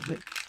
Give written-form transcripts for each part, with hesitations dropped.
يبدأ.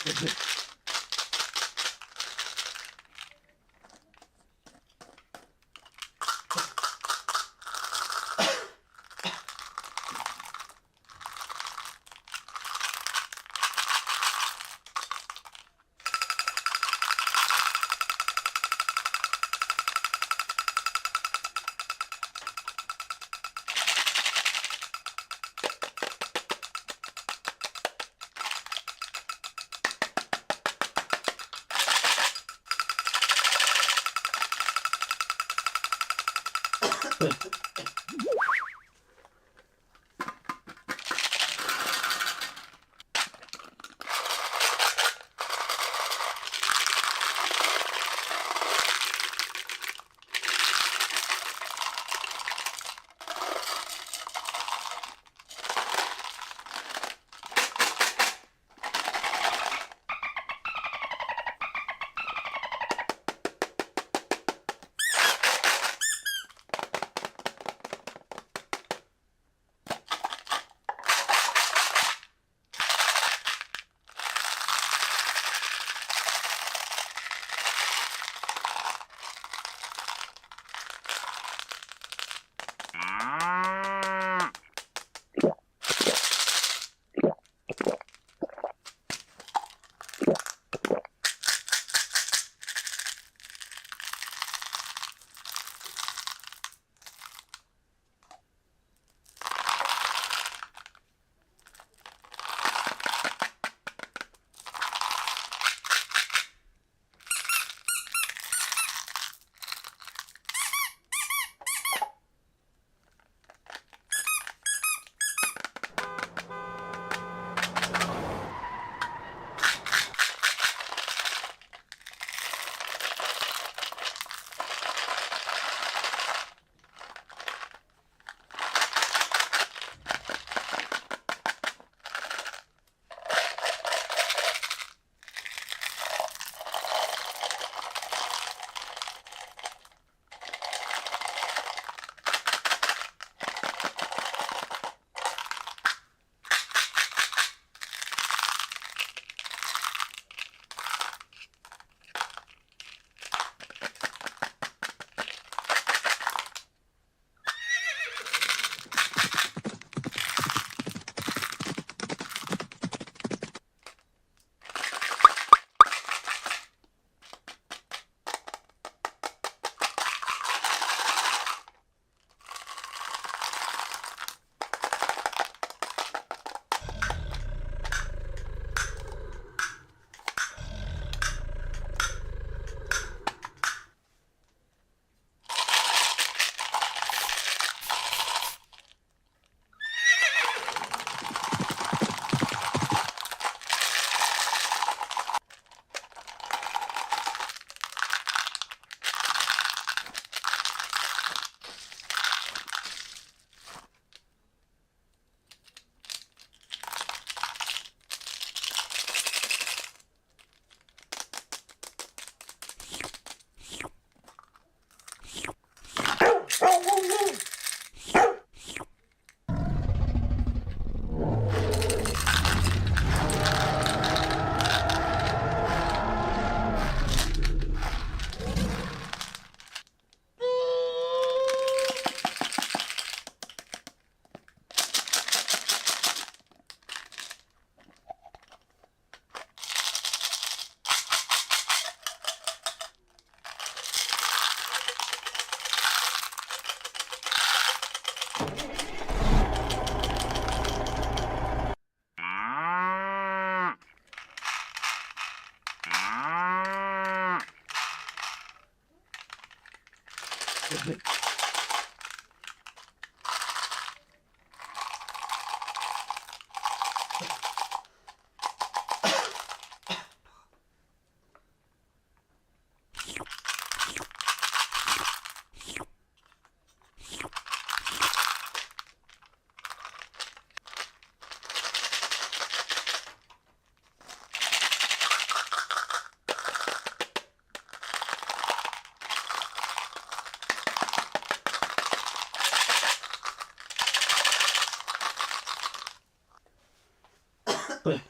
هادئ. هادئ. طيب.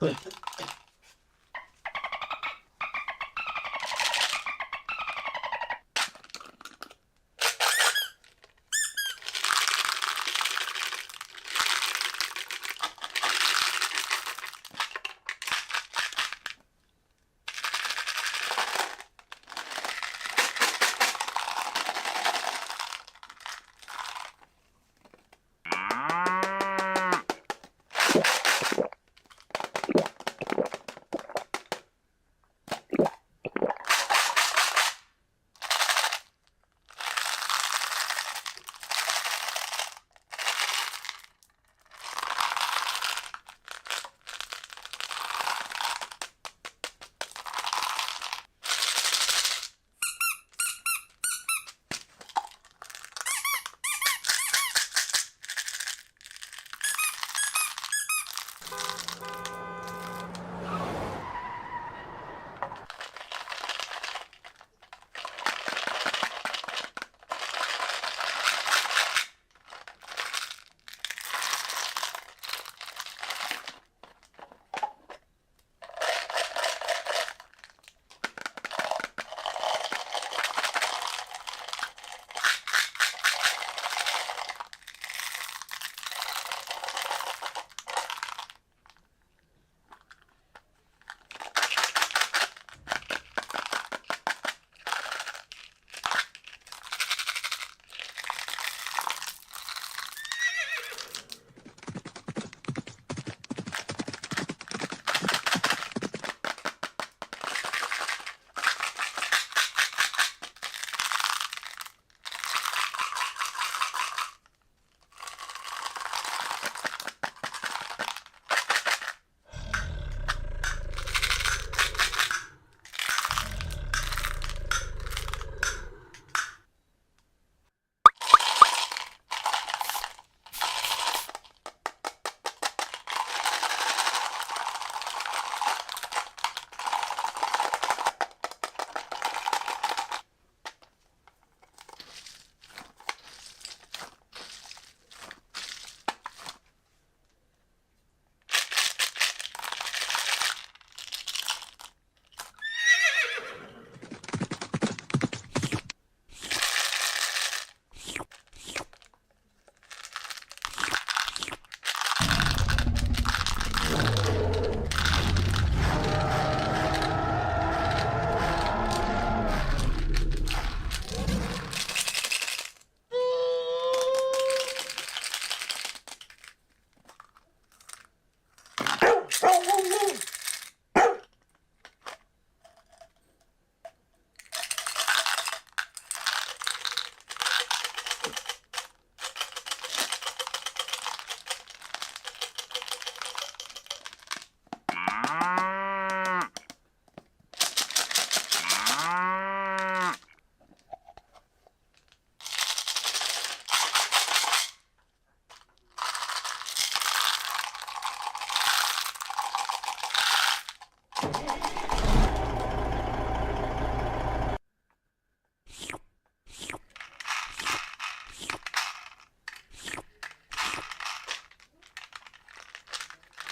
طيب.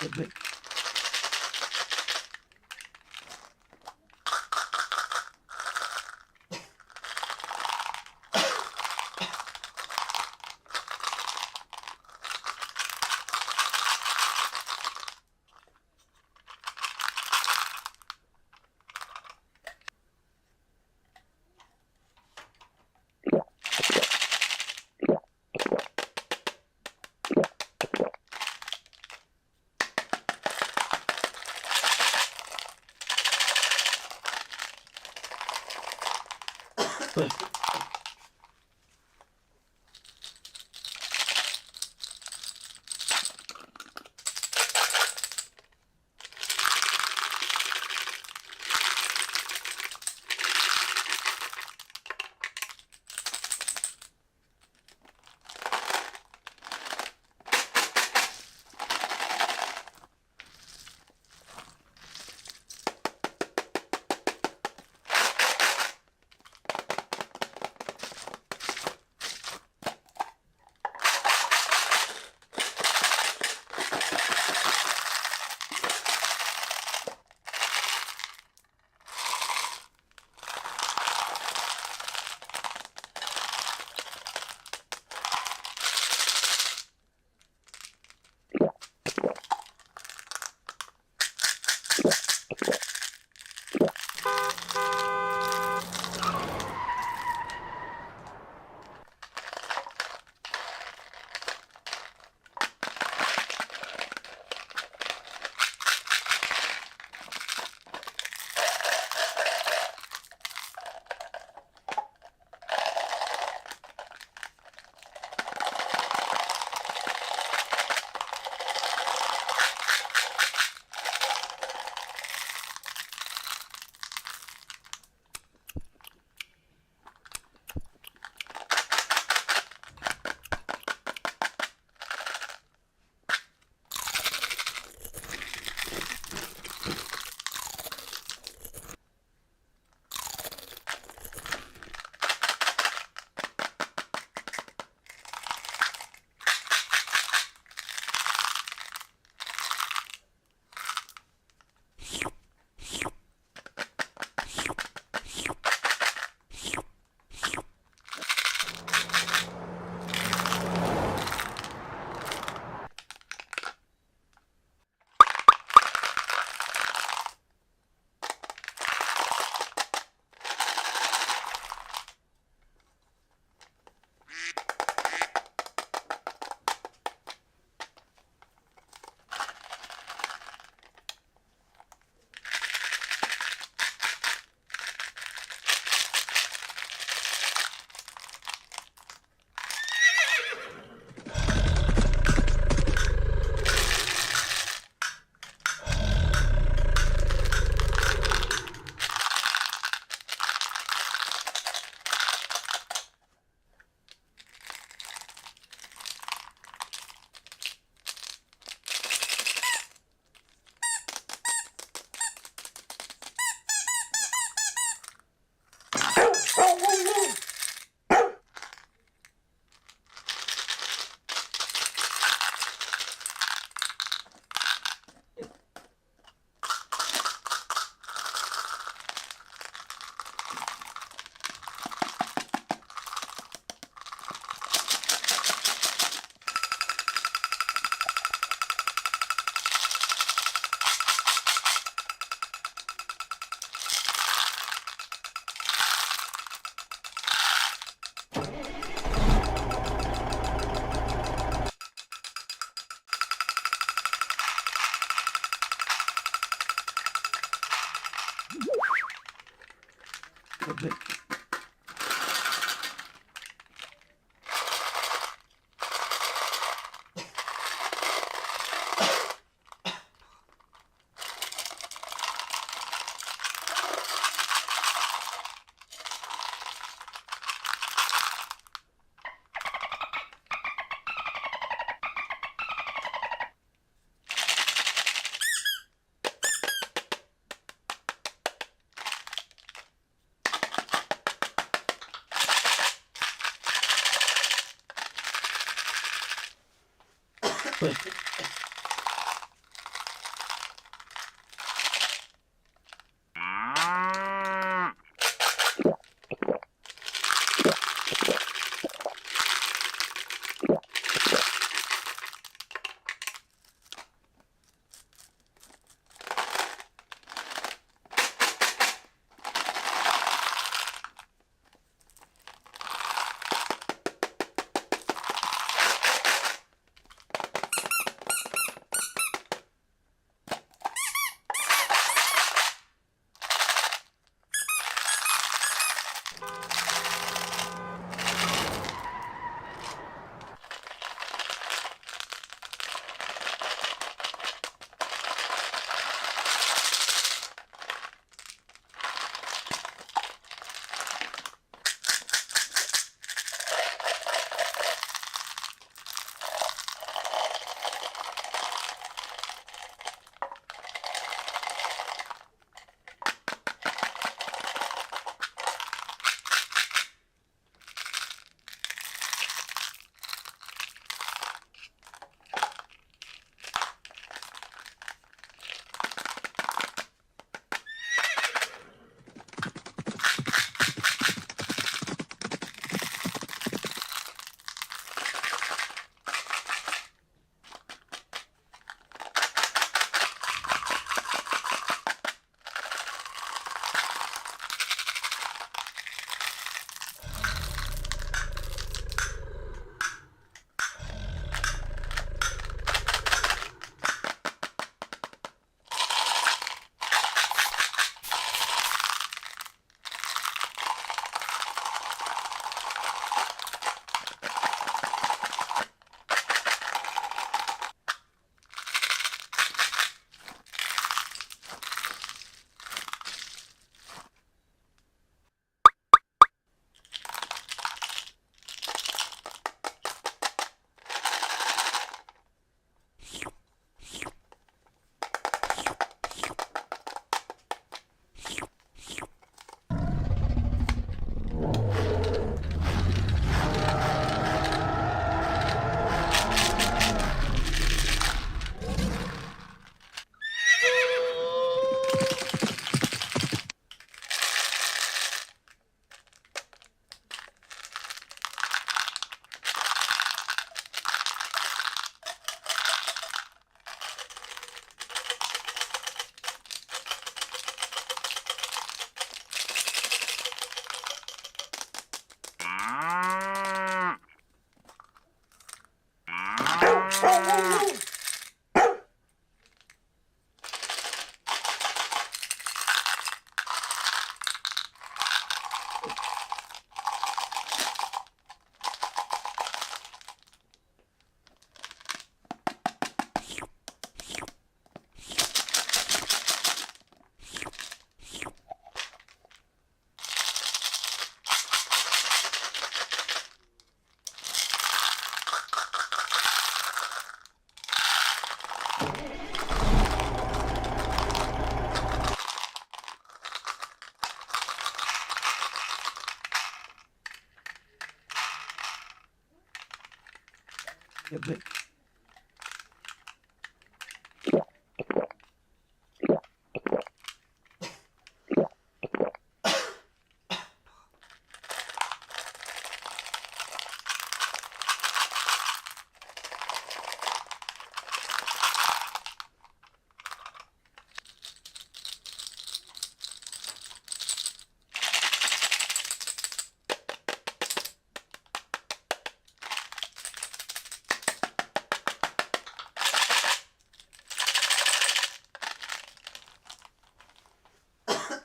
لبيك. طيب. لبيك. طيب. يبدأ.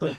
طيب.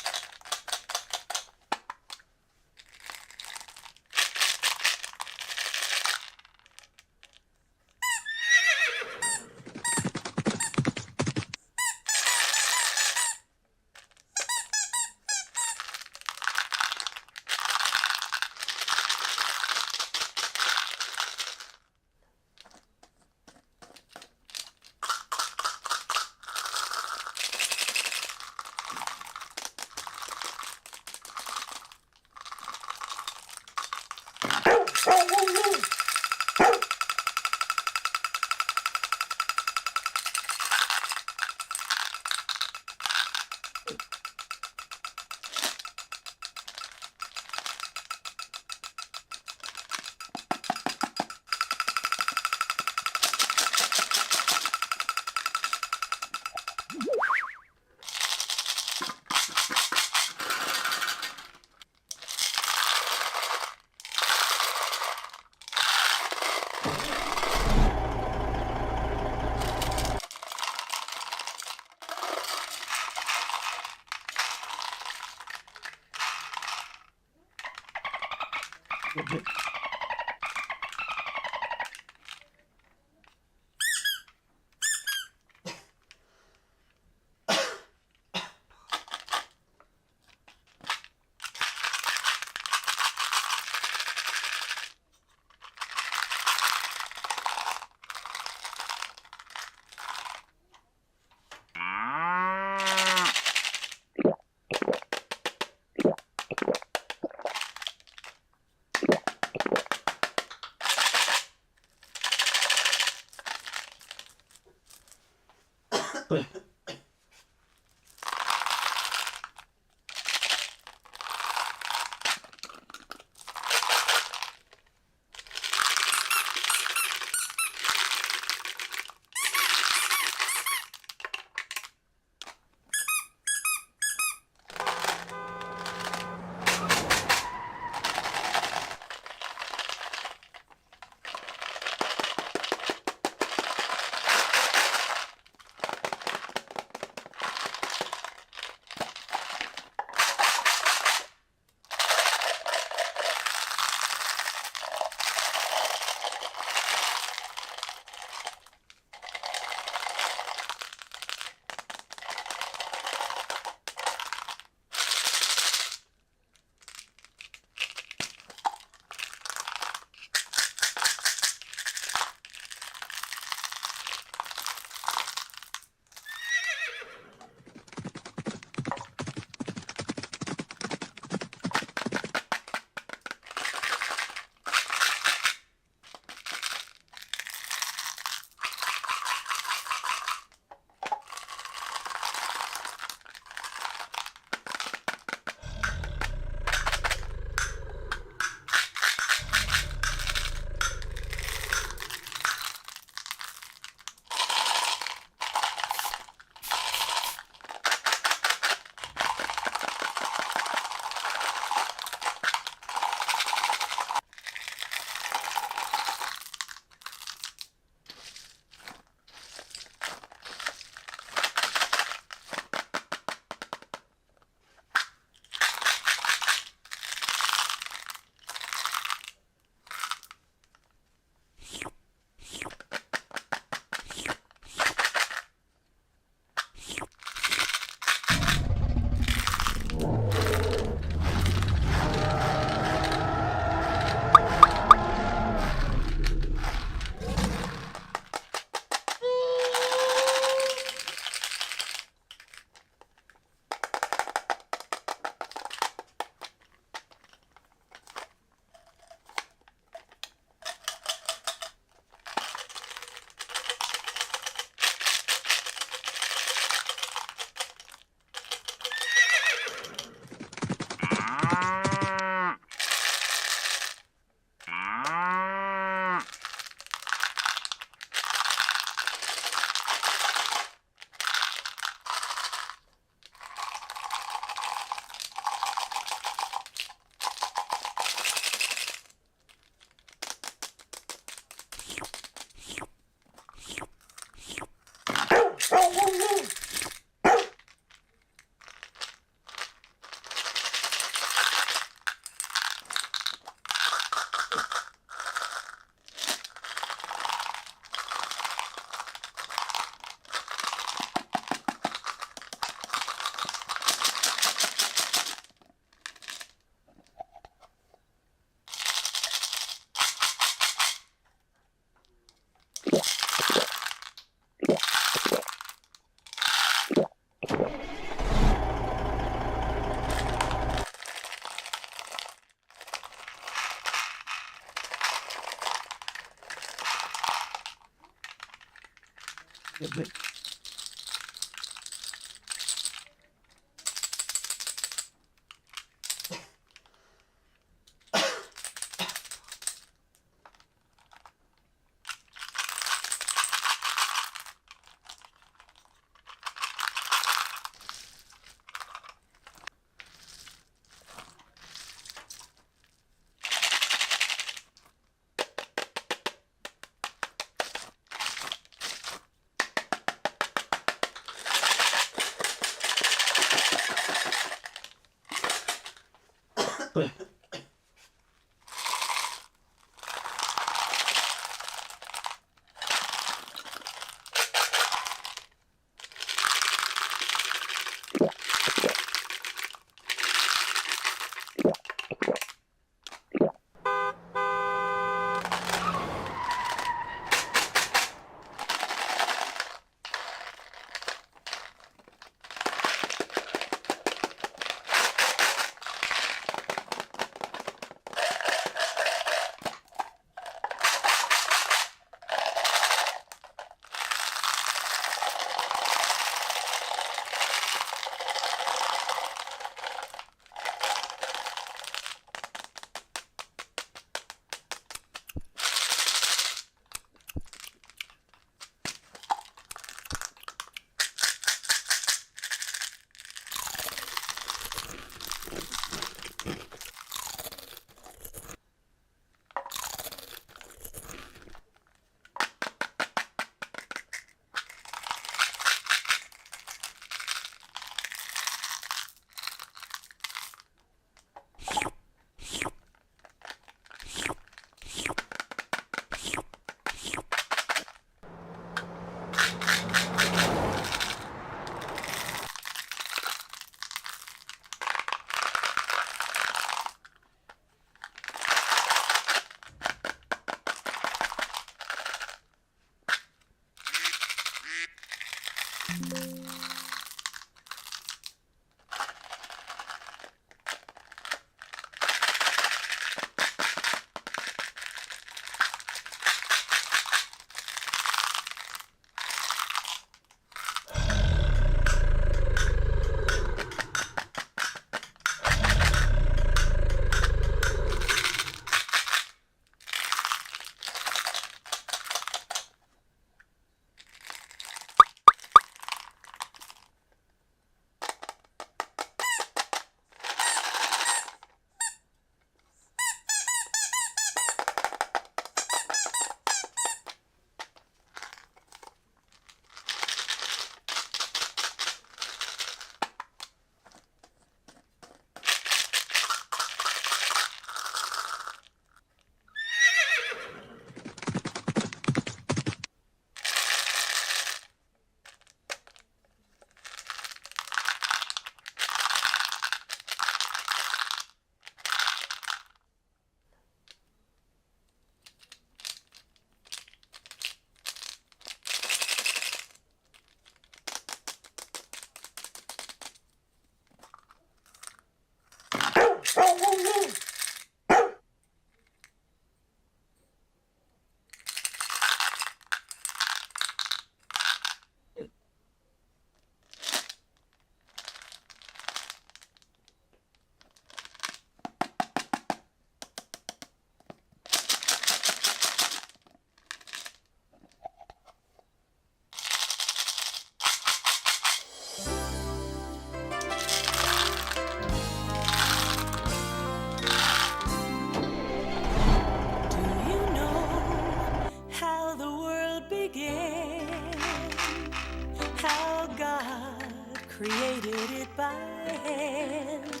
created it by hand.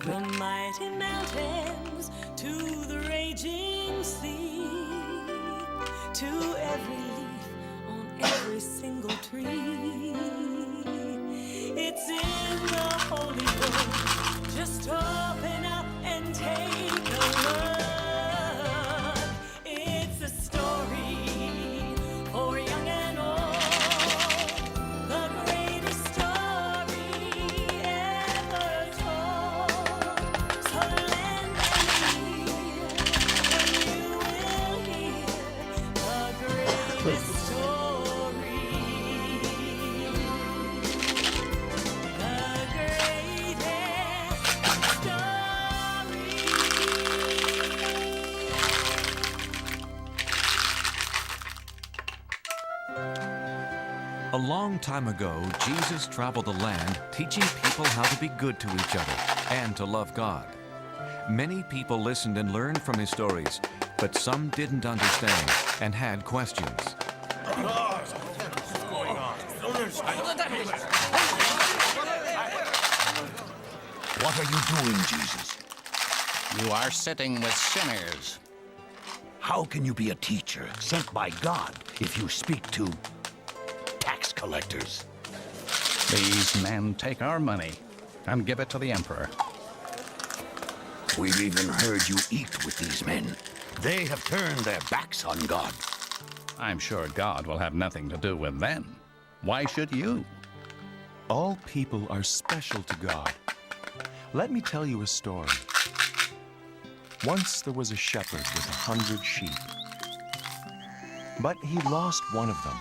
From mighty mountains to the raging sea, to every leaf on every single tree. It's in the holy book. Just open up and take a look. It's a story for young and old, the greatest story ever told. So lend an ear and you will hear the greatest story. The greatest story. A long time ago, Jesus traveled the land teaching people how to be good to each other and to love God. Many people listened and learned from his stories, but some didn't understand and had questions. What are you doing, Jesus? You are sitting with sinners. How can you be a teacher sent by God if you speak to tax collectors? These men take our money and give it to the emperor. We've even heard you eat with these men. They have turned their backs on God. I'm sure God will have nothing to do with them. Why should you? All people are special to God. Let me tell you a story. Once there was a shepherd with 100 sheep, but he lost one of them.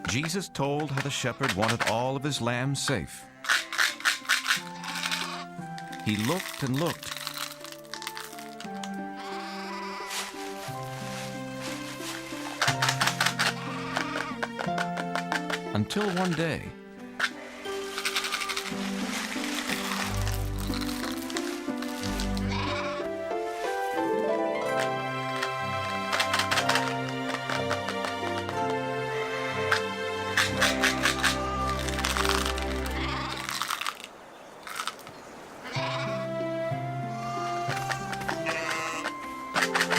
Jesus told how the shepherd wanted all of his lambs safe. He looked and looked. Until one day,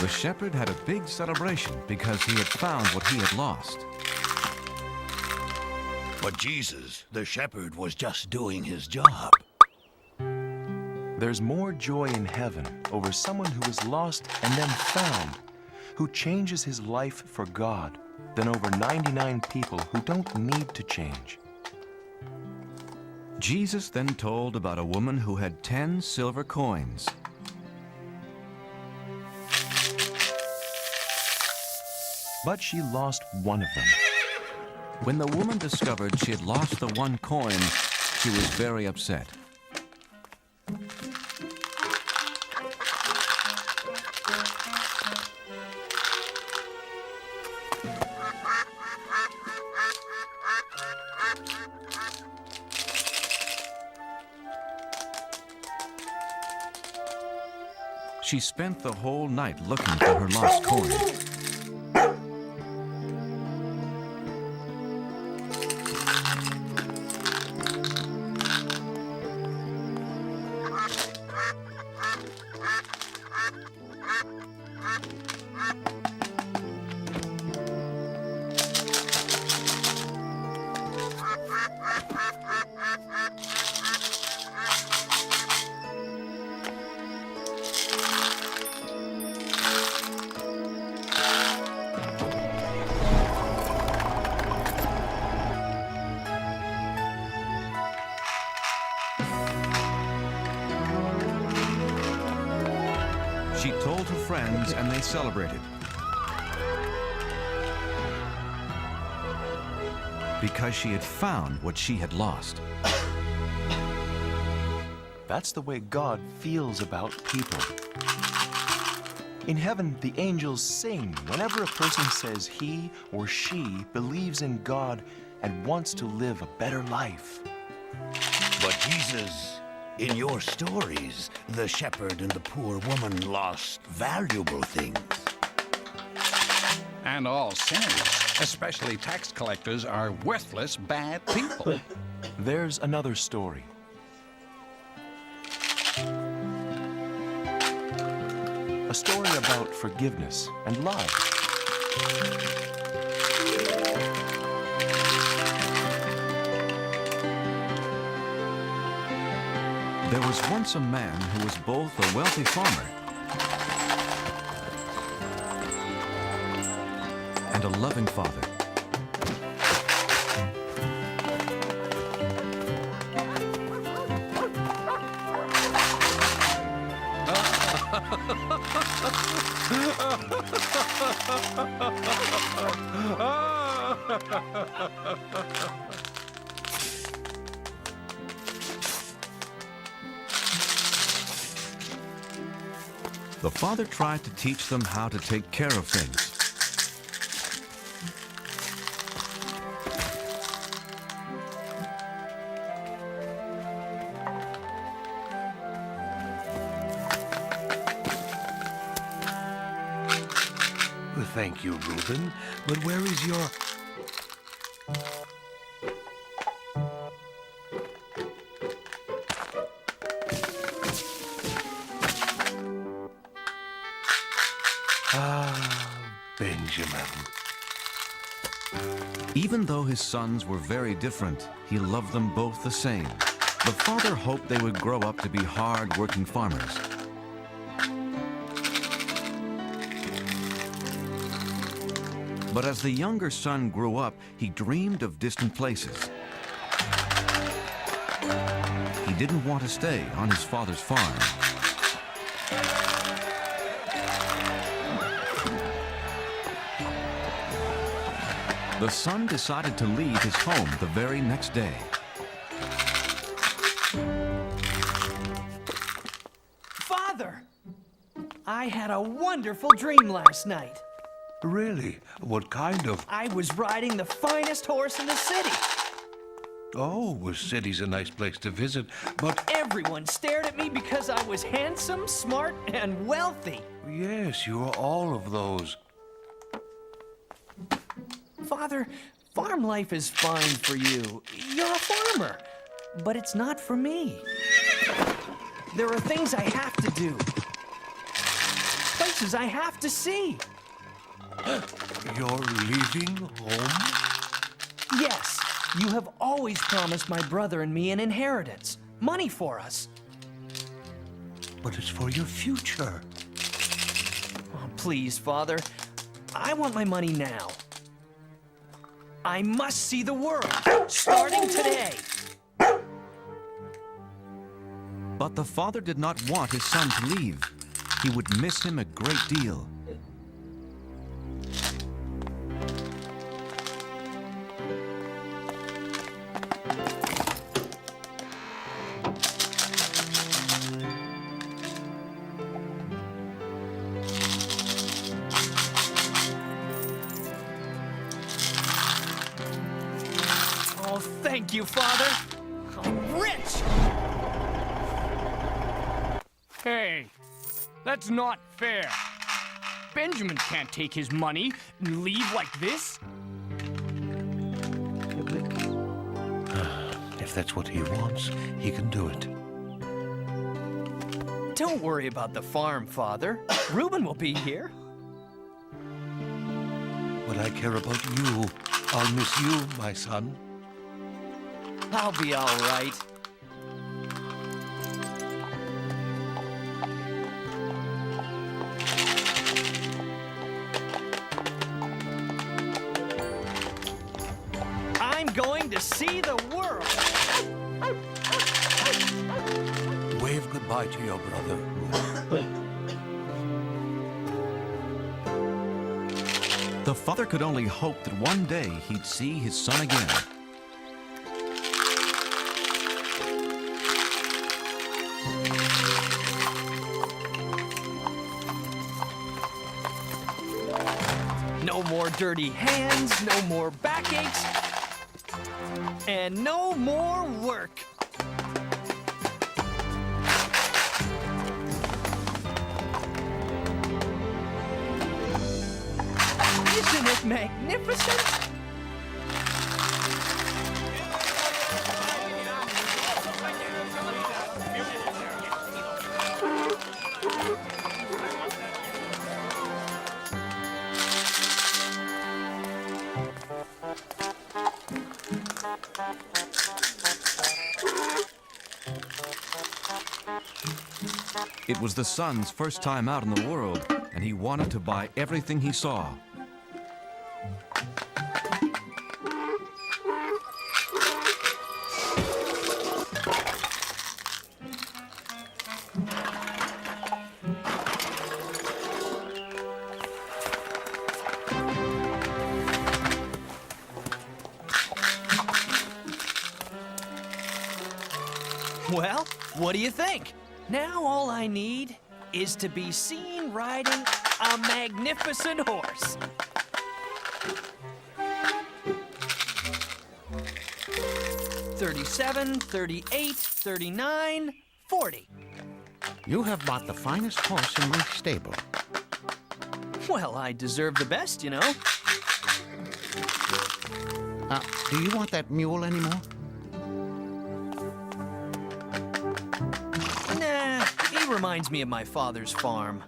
the shepherd had a big celebration because he had found what he had lost. But Jesus, the shepherd, was just doing his job. There's more joy in heaven over someone who is lost and then found, who changes his life for God, than over 99 people who don't need to change. Jesus then told about a woman who had 10 silver coins. But she lost one of them. When the woman discovered she had lost the one coin, she was very upset. She spent the whole night looking for her lost coin. She told her friends and they celebrated. Because she had found what she had lost. That's the way God feels about people. In heaven, the angels sing whenever a person says he or she believes in God and wants to live a better life. But Jesus, in your stories, the shepherd and the poor woman lost valuable things. And all sinners, especially tax collectors, are worthless, bad people. There's another story. A story about forgiveness and love. There was once a man who was both a wealthy farmer and a loving father. The father tried to teach them how to take care of things. Thank you, Reuben. But where is your... Even though his sons were very different, he loved them both the same. The father hoped they would grow up to be hard-working farmers. But as the younger son grew up, he dreamed of distant places. He didn't want to stay on his father's farm. The son decided to leave his home the very next day. Father! I had a wonderful dream last night. Really? What kind of? I was riding the finest horse in the city. Oh, the city's a nice place to visit, but Everyone stared at me because I was handsome, smart, and wealthy. yes, you are all of those. Father, farm life is fine for you. You're a farmer. But it's not for me. There are things I have to do. Places I have to see. You're leaving home? Yes, you have always promised my brother and me an inheritance. Money for us. But it's for your future. Oh, please, Father. I want my money now. I must see the world, starting today. But the father did not want his son to leave. He would miss him a great deal. Oh, thank you, Father. I'm rich. Hey, that's not fair. Benjamin can't take his money and leave like this. If that's what he wants, he can do it. Don't worry about the farm, Father. Reuben will be here. But I care about you. I'll miss you, my son. I'll be all right. I'm going to see the world. Wave goodbye to your brother, Reuben. The father could only hope that one day he'd see his son again. No more dirty hands, no more backaches, and no more work. Isn't it magnificent? It was the son's first time out in the world, and he wanted to buy everything he saw. Well, what do you think? Now all I need is to be seen riding a magnificent horse. $37, $38, $39, $40. You have bought the finest horse in my stable. Well, I deserve the best, you know. Do you want that mule anymore? Nah, he reminds me of my father's farm.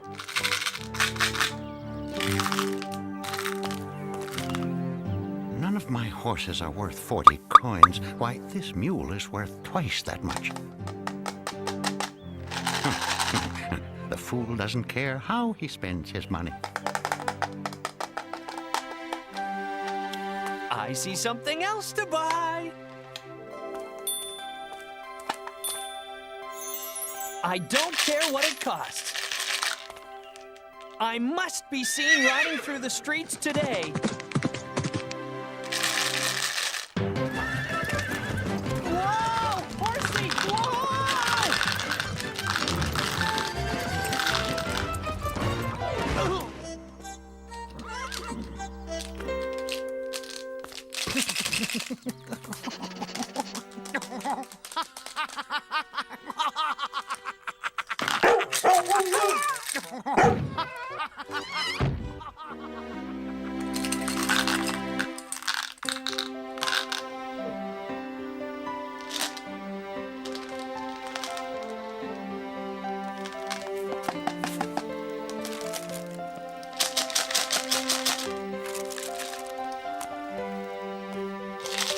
None of If my horses are worth 40 coins, why, this mule is worth twice that much. The fool doesn't care how he spends his money. I see something else to buy. I don't care what it costs. I must be seen riding through the streets today. Whoa! Horsey! Whoa!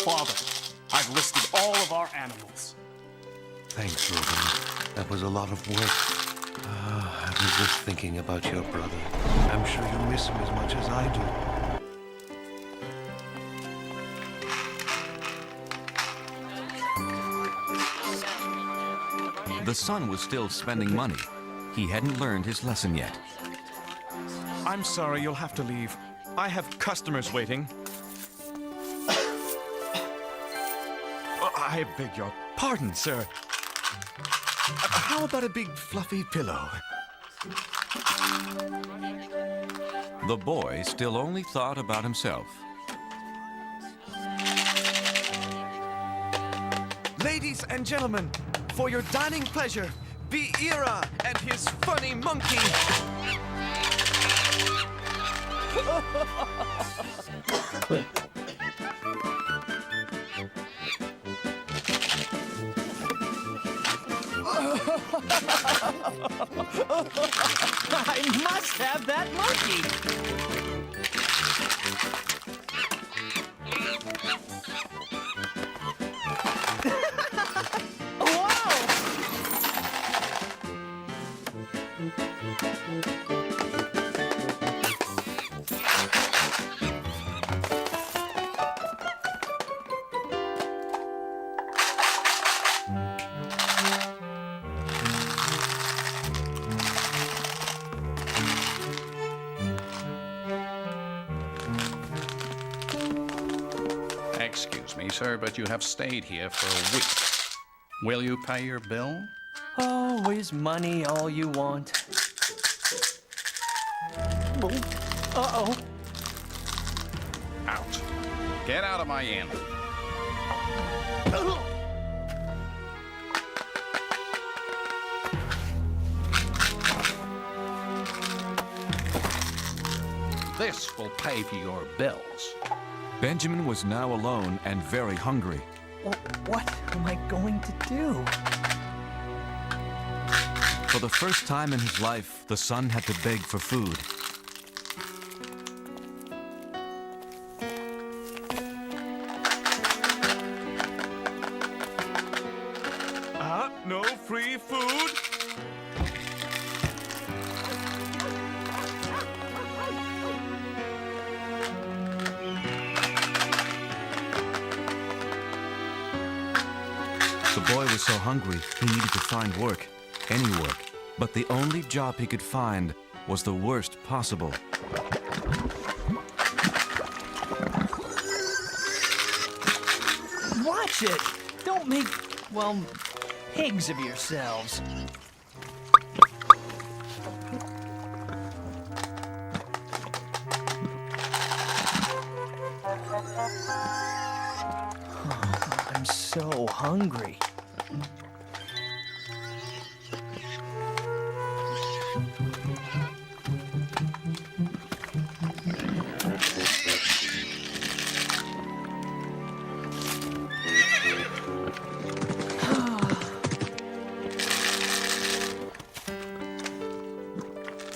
Father, I've listed all of our animals. Thanks, Reuben. That was a lot of work. I was just thinking about your brother. I'm sure you miss him as much as I do. The son was still spending money. He hadn't learned his lesson yet. I'm sorry, you'll have to leave. I have customers waiting. I beg your pardon, sir. How about a big fluffy pillow? The boy still only thought about himself. Ladies and gentlemen, for your dining pleasure, be Ira and his funny monkey. I must have that monkey. Excuse me, sir, but you have stayed here for a week. Will you pay your bill? Oh, is money all you want? Uh-oh. Out. Get out of my inn. This will pay for your bills. Benjamin was now alone and very hungry. What am I going to do? For the first time in his life, the son had to beg for food. No free food? The boy was so hungry, he needed to find work, any work. But the only job he could find was the worst possible. Watch it! Don't make, well, pigs of yourselves. I'm so hungry.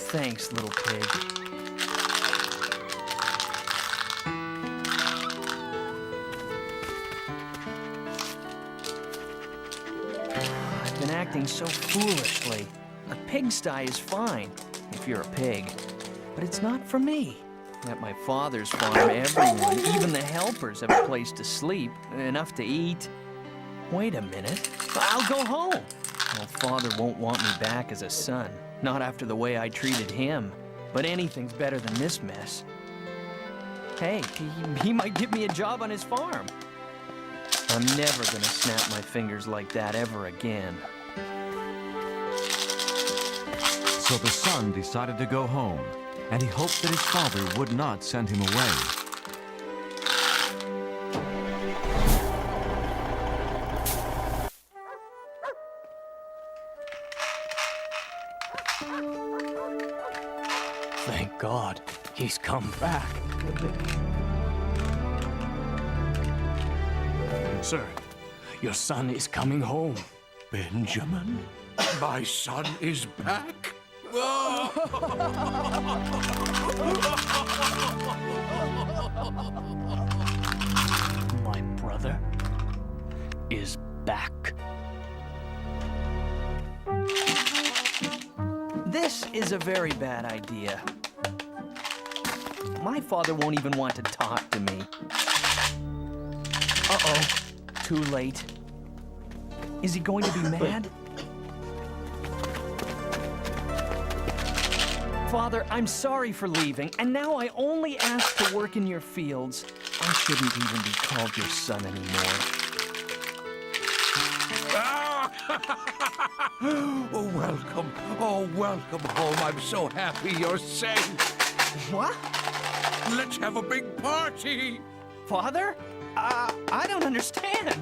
Thanks, little pig. I've been acting so foolishly. A pigsty is fine, if you're a pig. But it's not for me. At my father's farm, everyone, even the helpers, have a place to sleep, enough to eat. Wait a minute. I'll go home. Well, father won't want me back as a son. Not after the way I treated him. But anything's better than this mess. Hey, he might give me a job on his farm. I'm never gonna snap my fingers like that ever again. So the son decided to go home, and he hoped that his father would not send him away. Thank God, he's come back. Sir, your son is coming home. Benjamin? My son is back? My brother is back. This is a very bad idea. My father won't even want to talk to me. Uh-oh, too late. Is he going to be mad? Father, I'm sorry for leaving, and now I only ask to work in your fields. I shouldn't even be called your son anymore. Oh, welcome. Oh, welcome home. I'm so happy you're safe. What? Let's have a big party. Father? I don't understand.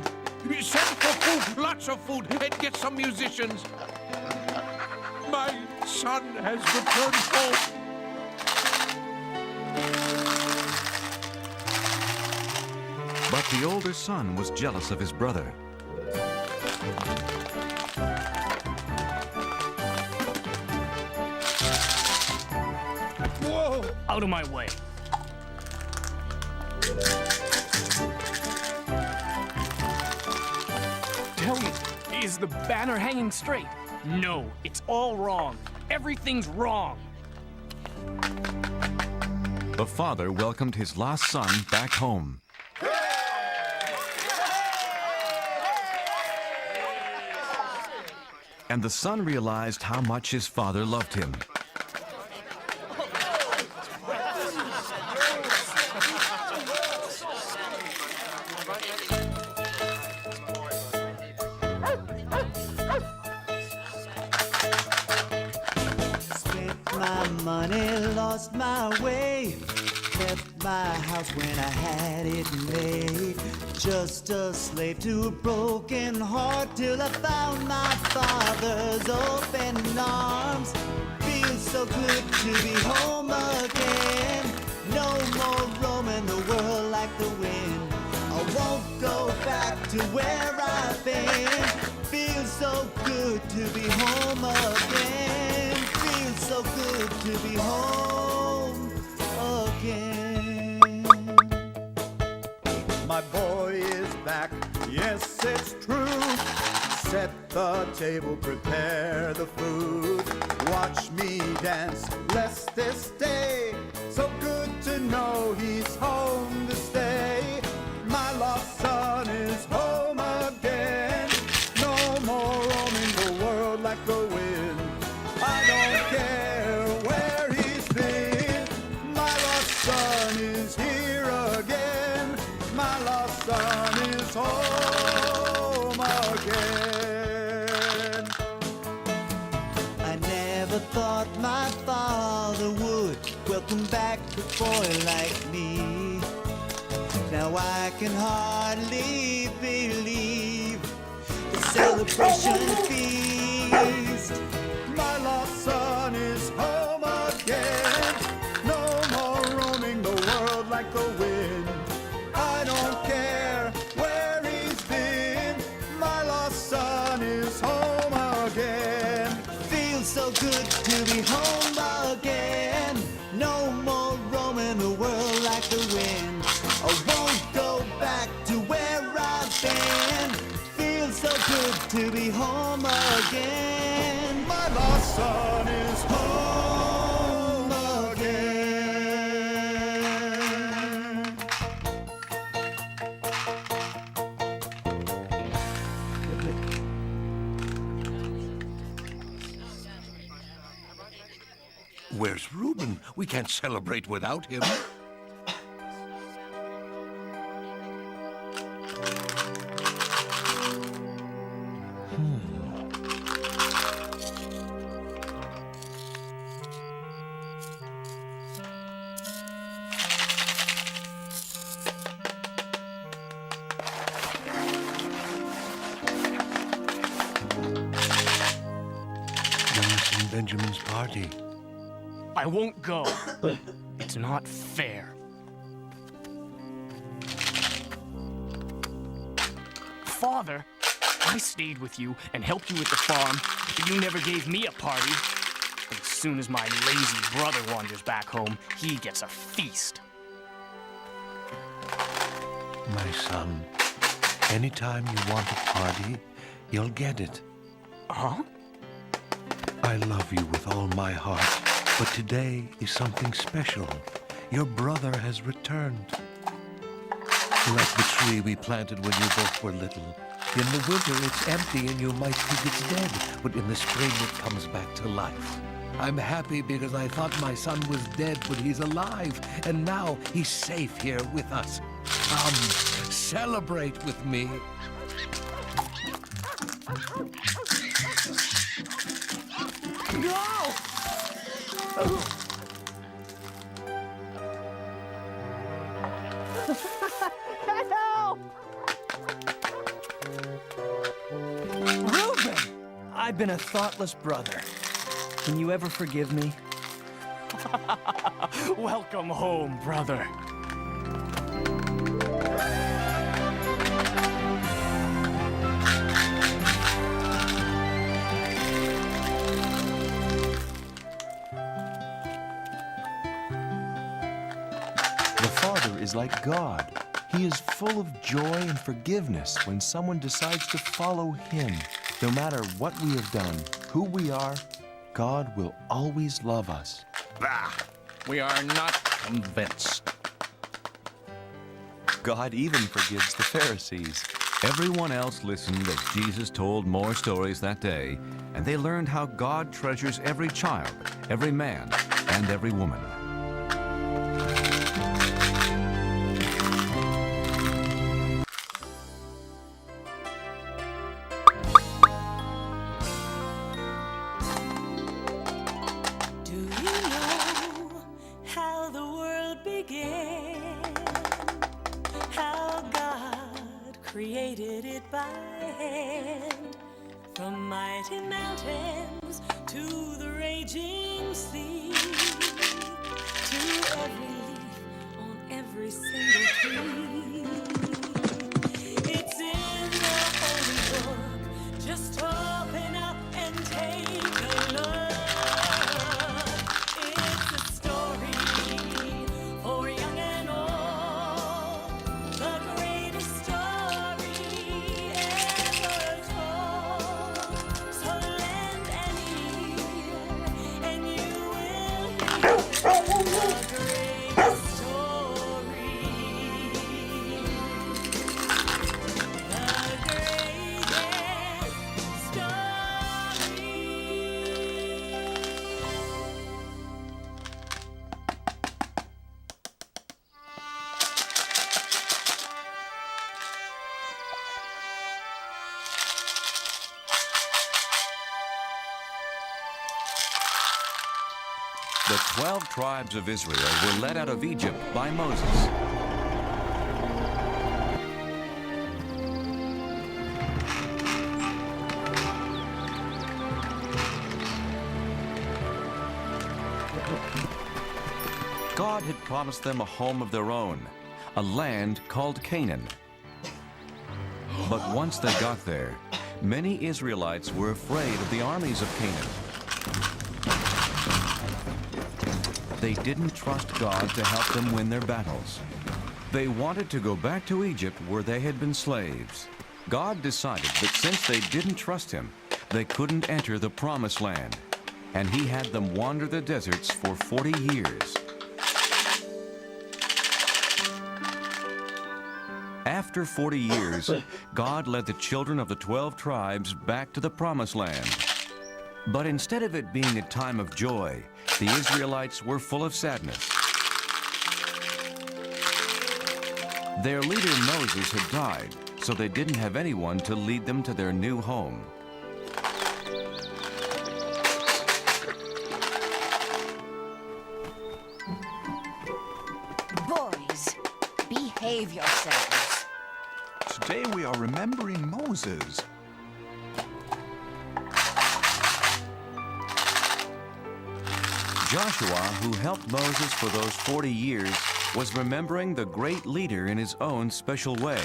Send for food, lots of food, and get some musicians. My son has returned home. But the older son was jealous of his brother. Whoa! Out of my way. Tell me, is the banner hanging straight? No, it's all wrong. Everything's wrong. The father welcomed his lost son back home. And the son realized how much his father loved him. My money, lost my way, left my house when I had it made. Just a slave to a broken heart till I found my father's open arms. Feels so good to be home again. No more roaming the world like the wind. I won't go back to where I've been. Feels so good to be home again. Feels so good to be home again. My boy is back, yes, it's true. Set the table, prepare the food. Watch me dance, bless this day. So good to know he's home to stay. My lost son is home again. No more roaming the world like the wind. I don't care where he's been. My lost son is here again. My lost son is home again. I never thought my father would welcome back a boy like me. Now I can hardly believe the celebration feast. My lost son is home again. No more roaming the world like the wind. I don't care where he's been. My lost son is home again. Feels so good to be home again. No more roaming the world like the wind. I won't go back to where I've been. Feels so good to be home again. My lost son is home again. Where's Reuben? We can't celebrate without him. Benjamin's party. I won't go. It's not fair. Father, I stayed with you and helped you with the farm, but you never gave me a party. But as soon as my lazy brother wanders back home, he gets a feast. My son, anytime you want a party, you'll get it. Huh? I love you with all my heart, but today is something special. Your brother has returned. Like the tree we planted when you both were little. In the winter, it's empty and you might think it's dead, but in the spring, it comes back to life. I'm happy because I thought my son was dead, but he's alive, and now he's safe here with us. Come, celebrate with me. Help! Reuben! I've been a thoughtless brother. Can you ever forgive me? Welcome home, brother. The Father is like God. He is full of joy and forgiveness when someone decides to follow Him. No matter what we have done, who we are, God will always love us. Bah! We are not convinced. God even forgives the Pharisees. Everyone else listened as Jesus told more stories that day, and they learned how God treasures every child, every man, and every woman. Do you know how the world began? How God created it by hand? From mighty mountains to the raging sea, to every leaf on every single tree. It's in the holy book. Just open up and take a look. It's a story for young and old, the greatest story ever told. So lend an ear and you will hear the greatest story. The greatest story. The 12 tribes of Israel were led out of Egypt by Moses. God had promised them a home of their own, a land called Canaan. But once they got there, many Israelites were afraid of the armies of Canaan. They didn't trust God to help them win their battles. They wanted to go back to Egypt where they had been slaves. God decided that since they didn't trust him, they couldn't enter the promised land, and he had them wander the deserts for 40 years. After 40 years, God led the children of the 12 tribes back to the promised land. But instead of it being a time of joy, the Israelites were full of sadness. Their leader Moses had died, so they didn't have anyone to lead them to their new home. Boys, behave yourselves. Today we are remembering Moses. Joshua, who helped Moses for those 40 years, was remembering the great leader in his own special way.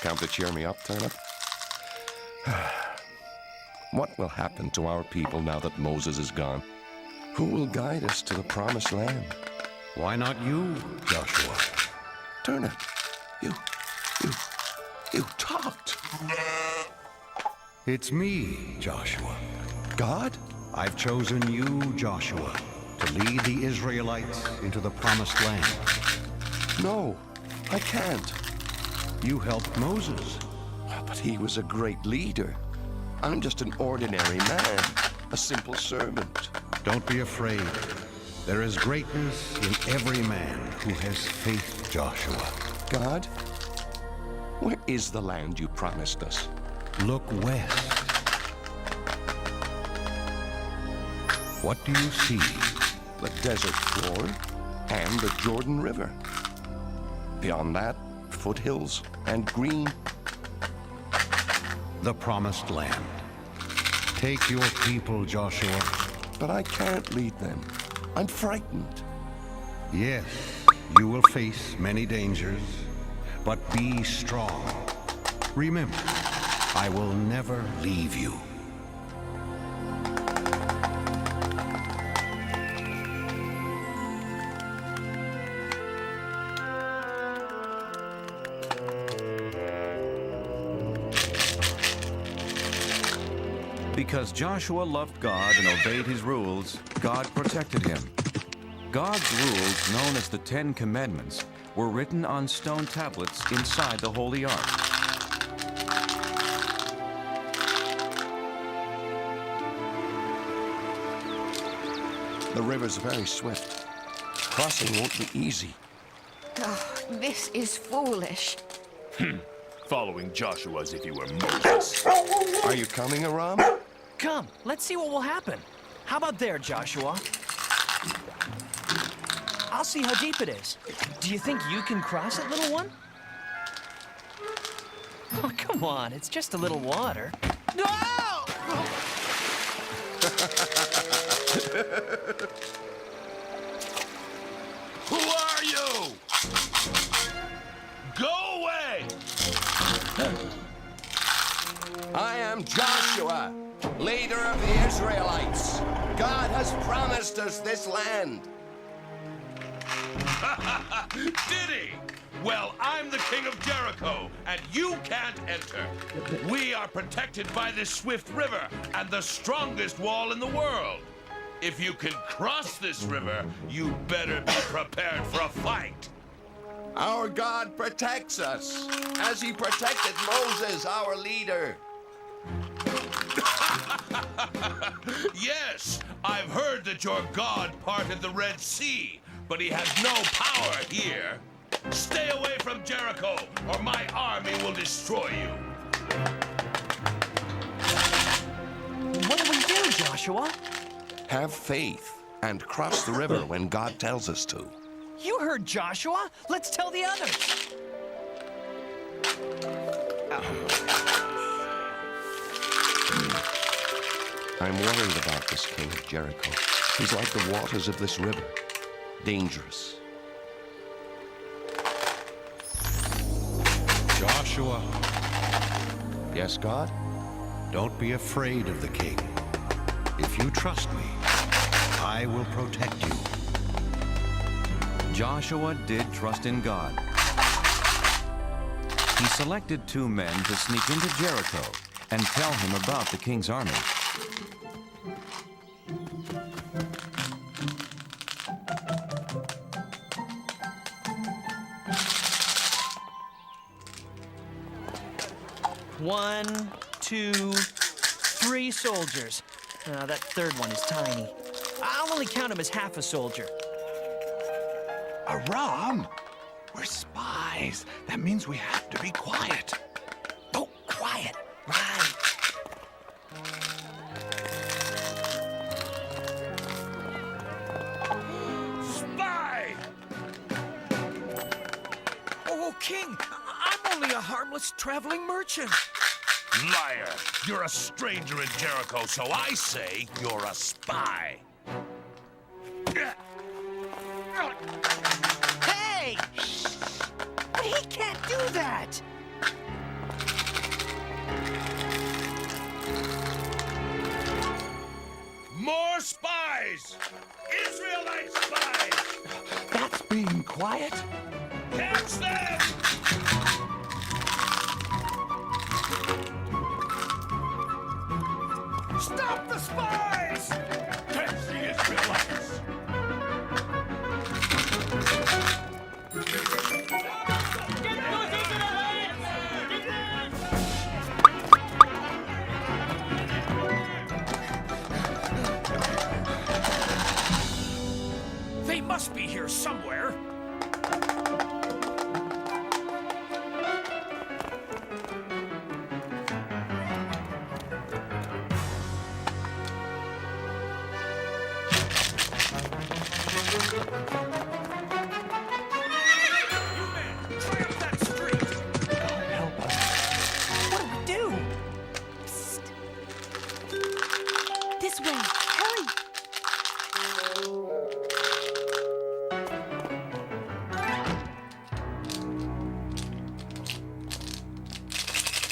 Come to cheer me up, Turnip? What will happen to our people now that Moses is gone? Who will guide us to the promised land? Why not you, Joshua? Turnip, you talked. It's me, Joshua. God? I've chosen you, Joshua, to lead the Israelites into the promised land. No, I can't. You helped Moses. But he was a great leader. I'm just an ordinary man, a simple servant. Don't be afraid. There is greatness in every man who has faith, Joshua. God, where is the land you promised us? Look west. What do you see? The desert floor and the Jordan River. Beyond that, foothills and green. The promised land. Take your people, Joshua. But I can't lead them. I'm frightened. Yes, you will face many dangers, but be strong. Remember, I will never leave you. Because Joshua loved God and obeyed his rules, God protected him. God's rules, known as the 10 Commandments, were written on stone tablets inside the Holy Ark. The river's very swift. Crossing won't be easy. Oh, this is foolish. Following Joshua as if he were Moses. Are you coming, Aram? Come, let's see what will happen. How about there, Joshua? I'll see how deep it is. Do you think you can cross it, little one? Oh, come on, it's just a little water. No! Who are you? Go away! I am Joshua, leader of the Israelites. God has promised us this land. Did he? Well, I'm the king of Jericho, and you can't enter. We are protected by this swift river and the strongest wall in the world. If you can cross this river, you better be prepared for a fight. Our God protects us, as he protected Moses, our leader. Yes, I've heard that your God parted the Red Sea, but he has no power here. Stay away from Jericho, or my army will destroy you. What do we do, Joshua? Have faith and cross the river when God tells us to. You heard Joshua. Let's tell the others. I'm worried about this king of Jericho. He's like the waters of this river. Dangerous. Joshua. Yes, God? Don't be afraid of the king. If you trust me, I will protect you. Joshua did trust in God. He selected 2 men to sneak into Jericho and tell him about the king's army. One, 2, 3 soldiers. That third one is tiny. I'll only count him as half a soldier. Aram, we're spies. That means we have to be quiet. Oh, quiet. Right. Spy! Oh, King, I'm only a harmless traveling merchant. Liar! You're a stranger in Jericho, so I say you're a spy. Hey! He can't do that! More spies! Israelite spies! That's being quiet. Catch them! Stop the spies! Catch the Israelites! They must be here somewhere. This way. Hurry.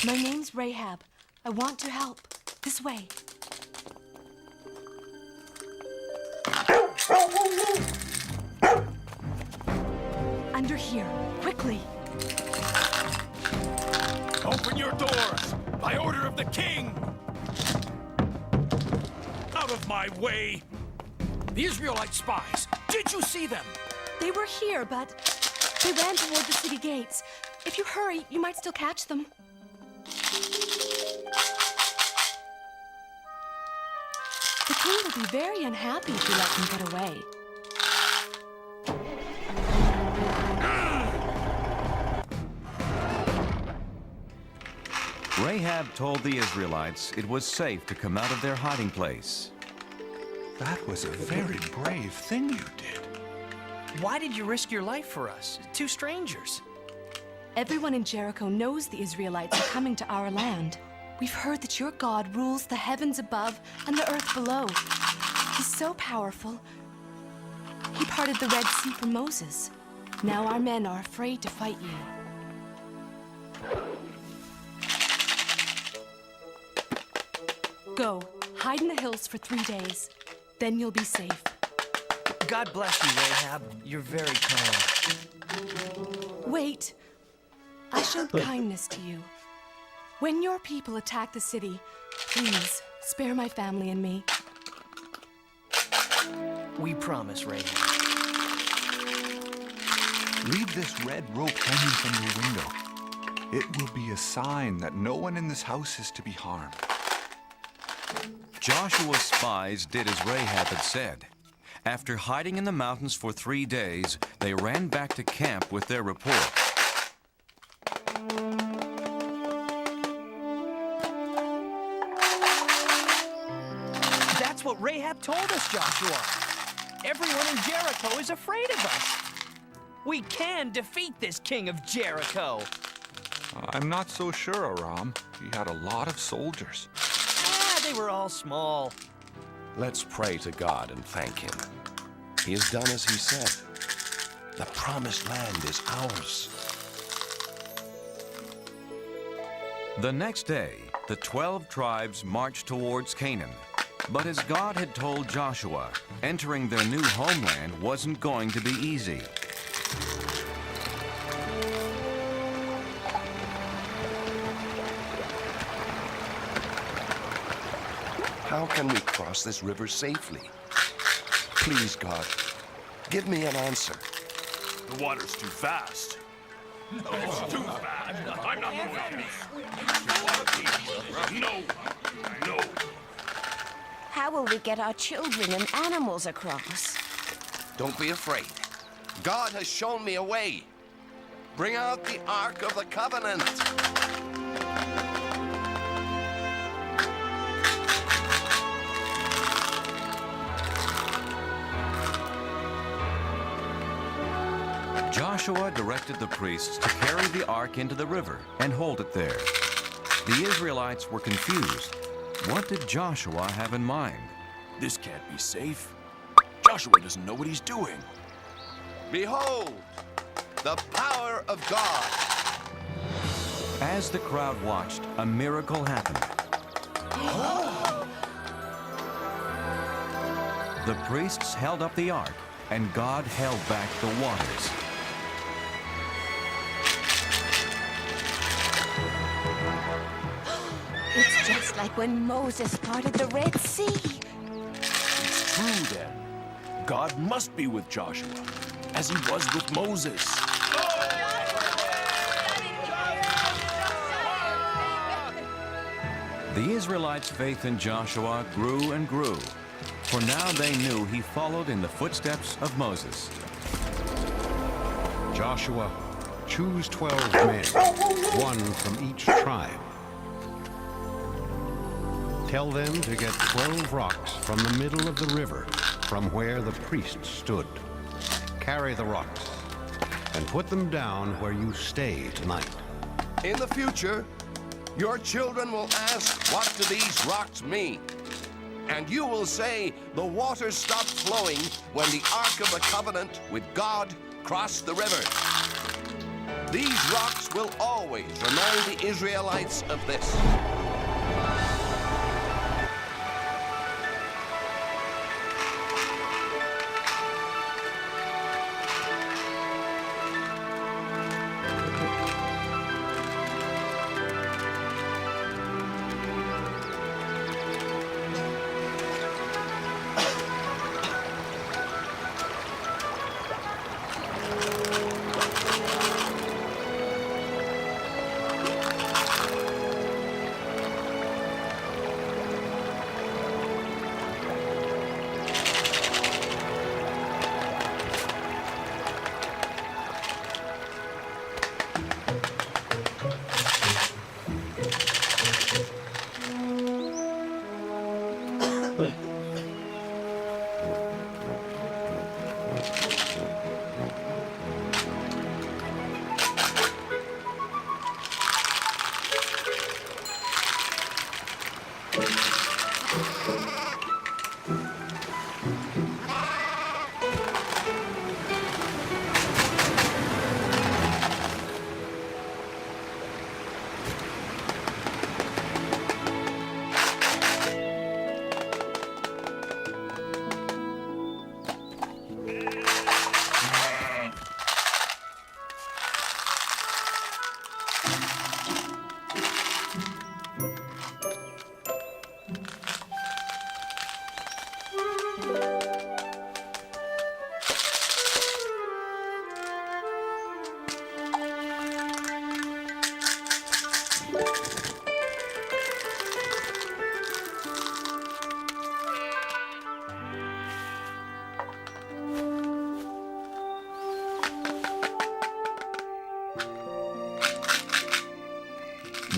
My name's Rahab. I want to help. This way. Under here. Quickly. Open your doors by order of the king. Out of my way. The Israelite spies. Did you see them? They were here, but they ran toward the city gates. If you hurry, you might still catch them. The king will be very unhappy if you let them get away. Rahab told the Israelites it was safe to come out of their hiding place. That was a very brave thing you did. Why did you risk your life for us? 2 strangers. Everyone in Jericho knows the Israelites are coming to our land. We've heard that your God rules the heavens above and the earth below. He's so powerful. He parted the Red Sea for Moses. Now our men are afraid to fight you. Go, hide in the hills for 3 days. Then you'll be safe. God bless you, Rahab. You're very kind. Wait. I showed kindness to you. When your people attack the city, please spare my family and me. We promise, Rahab. Leave this red rope hanging from your window. It will be a sign that no one in this house is to be harmed. Joshua's spies did as Rahab had said. After hiding in the mountains for 3 days, they ran back to camp with their report. That's what Rahab told us, Joshua. Everyone in Jericho is afraid of us. We can defeat this king of Jericho. I'm not so sure, Aram. He had a lot of soldiers. They were all small. Let's pray to God and thank him. He has done as he said. The promised land is ours. The next day, The 12 tribes marched towards Canaan. But as God had told Joshua, entering their new homeland wasn't going to be easy. How can we cross this river safely? Please, God, give me an answer. The water's too fast. It's too fast. I'm not going to. No. No. How will we get our children and animals across? Don't be afraid. God has shown me a way. Bring out the Ark of the Covenant. Joshua directed the priests to carry the ark into the river and hold it there. The Israelites were confused. What did Joshua have in mind? This can't be safe. Joshua doesn't know what he's doing. Behold, the power of God. As the crowd watched, a miracle happened. The priests held up the ark, and God held back the waters. It's just like when Moses parted the Red Sea. It's true, then. God must be with Joshua, as he was with Moses. The Israelites' faith in Joshua grew and grew, for now they knew he followed in the footsteps of Moses. Joshua, choose 12 men, one from each tribe. Tell them to get 12 rocks from the middle of the river, from where the priests stood. Carry the rocks and put them down where you stay tonight. In the future, your children will ask, what do these rocks mean? And you will say, the water stopped flowing when the Ark of the Covenant with God crossed the river. These rocks will always remind the Israelites of this.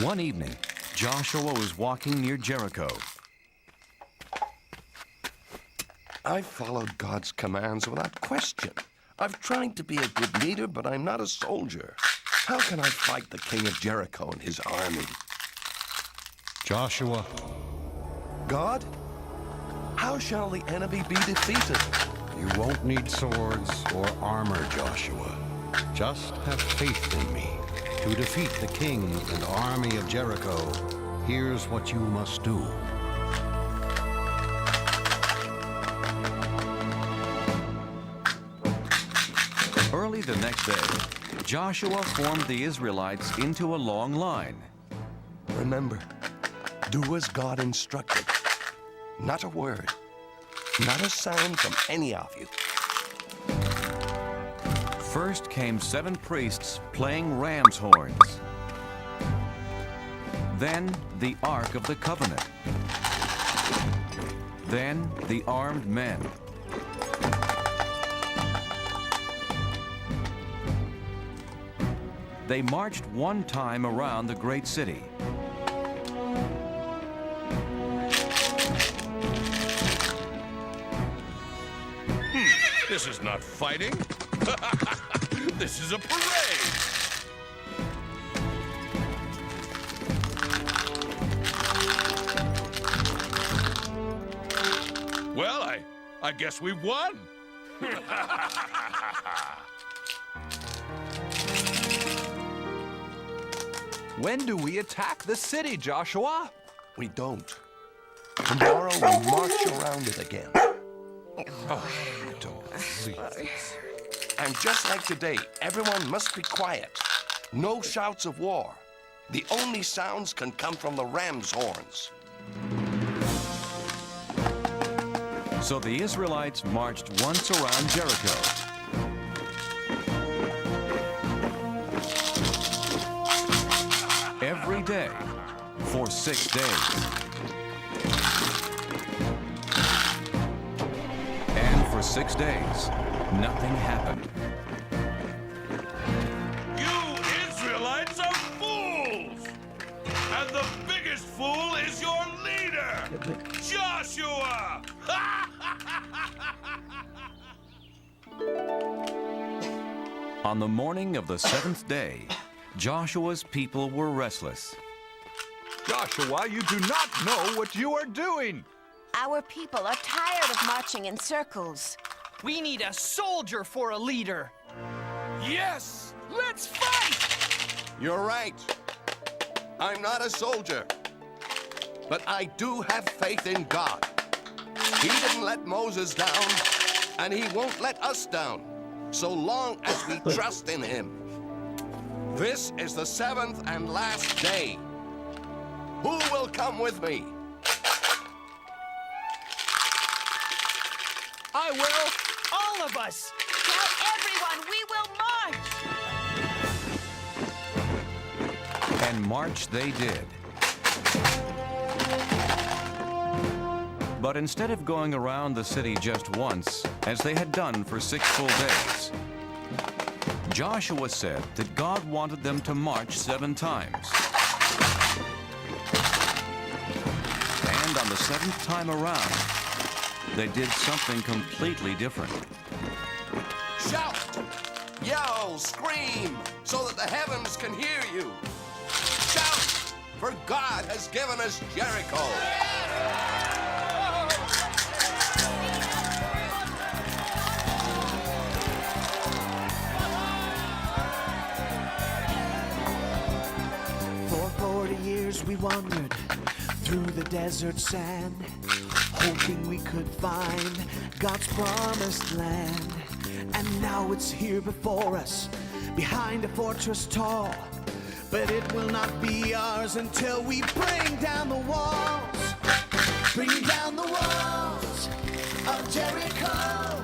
One evening, Joshua was walking near Jericho. I've followed God's commands without question. I've tried to be a good leader, but I'm not a soldier. How can I fight the king of Jericho and his army? Joshua. God? How shall the enemy be defeated? You won't need swords or armor, Joshua. Just have faith in me. To defeat the king and army of Jericho, here's what you must do. Early the next day, Joshua formed the Israelites into a long line. Remember, do as God instructed. Not a word, not a sound from any of you. First came 7 priests playing ram's horns. Then the Ark of the Covenant. Then the armed men. They marched one time around the great city. This is not fighting. This is a parade. Well, I guess we've won. When do we attack the city, Joshua? We don't. Tomorrow we'll march around it again. And just like today, everyone must be quiet. No shouts of war. The only sounds can come from the ram's horns. So the Israelites marched once around Jericho. Every day for 6 days. And for 6 days, nothing happened. You Israelites are fools! And the biggest fool is your leader, Joshua! On the morning of the 7th day, Joshua's people were restless. Joshua, you do not know what you are doing. Our people are tired of marching in circles. We need a soldier for a leader. Yes! Let's fight! You're right. I'm not a soldier. But I do have faith in God. He didn't let Moses down, and he won't let us down, so long as we trust in him. This is the 7th and last day. Who will come with me? I will. All of us. Tell everyone we will march. And march they did. But instead of going around the city just once, as they had done for 6 full days, Joshua said that God wanted them to march 7 times. And on the 7th time around, they did something completely different. Shout, yell, scream, so that the heavens can hear you. Shout, for God has given us Jericho. For 40 years we wandered through the desert sand, hoping we could find God's promised land. And now it's here before us, behind a fortress tall. But it will not be ours until we bring down the walls. Bring down the walls of Jericho.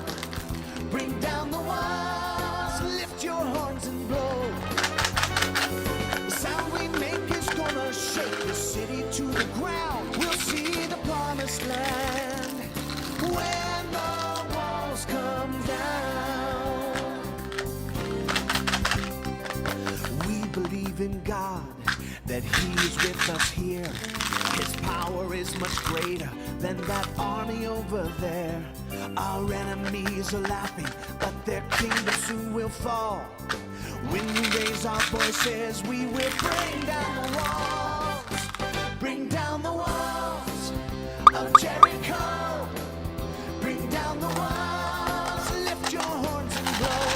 Bring down the walls, lift your horns and blow. The sound we make is gonna shake the city to the ground. We'll see the promised land when the walls come down. We believe in God, that He is with us here. His power is much greater than that army over there. Our enemies are laughing, but their kingdom soon will fall. When we raise our voices, we will bring down the walls. Bring down the walls of Jericho. Bring down the walls, lift your horns and blow.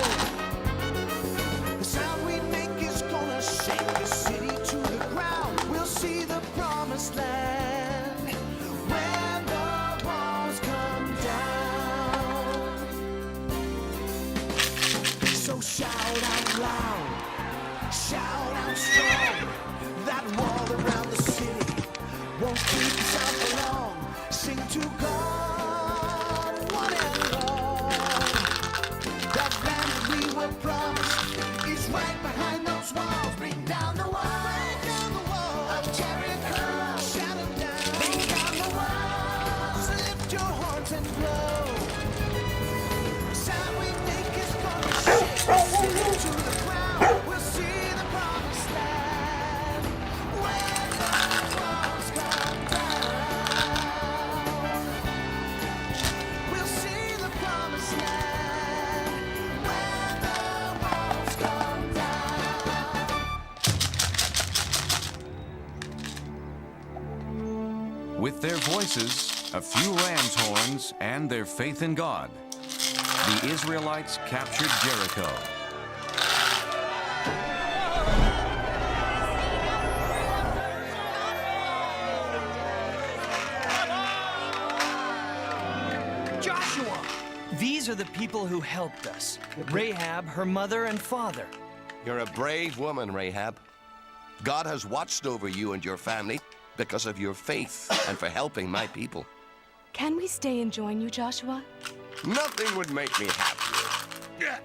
The sound we make is gonna shake the city to the ground. We'll see the promised horses, a few ram's horns, and their faith in God, the Israelites captured Jericho. Joshua! These are the people who helped us. Rahab, her mother and father. You're a brave woman, Rahab. God has watched over you and your family because of your faith and for helping my people. Can we stay and join you, Joshua? Nothing would make me happier.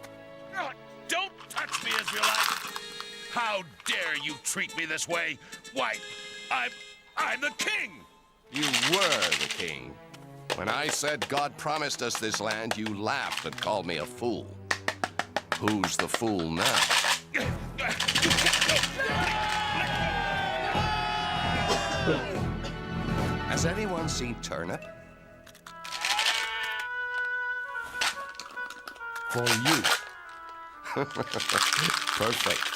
Don't touch me, Israelite! How dare you treat me this way? Why, I'm the king! You were the king. When I said God promised us this land, you laughed and called me a fool. Who's the fool now? Has anyone seen Turnip? For you. Perfect.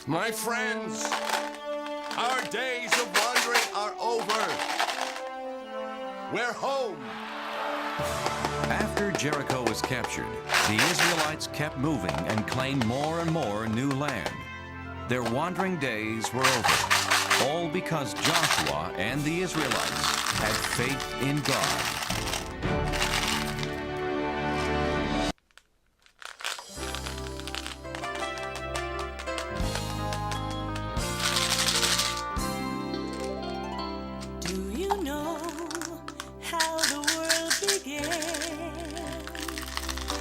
My friends, our days of wandering are over. We're home. After Jericho was captured, the Israelites kept moving and claimed more and more new land. Their wandering days were over, all because Joshua and the Israelites had faith in God. Do you know how the world began?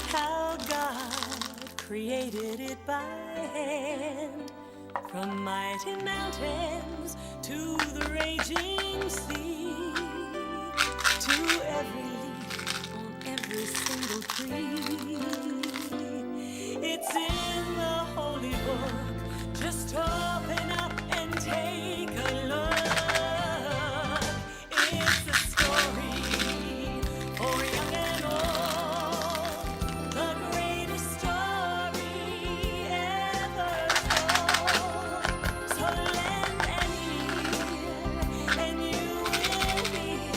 How God created it by hand? From mighty mountains to the raging sea, to every leaf on every single tree. It's in the holy book. Just open up and take a look. It's a story for young and old, the greatest story ever told. So lend an ear, and you will hear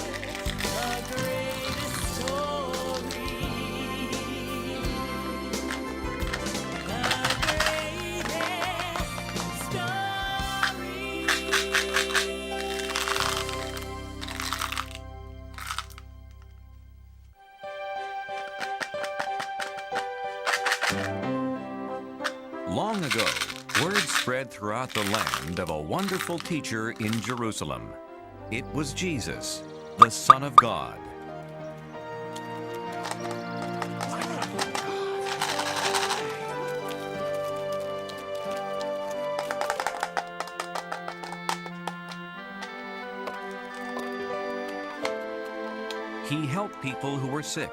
the greatest story. Long ago, word spread throughout the land of a wonderful teacher in Jerusalem. It was Jesus, the Son of God. He helped people who were sick.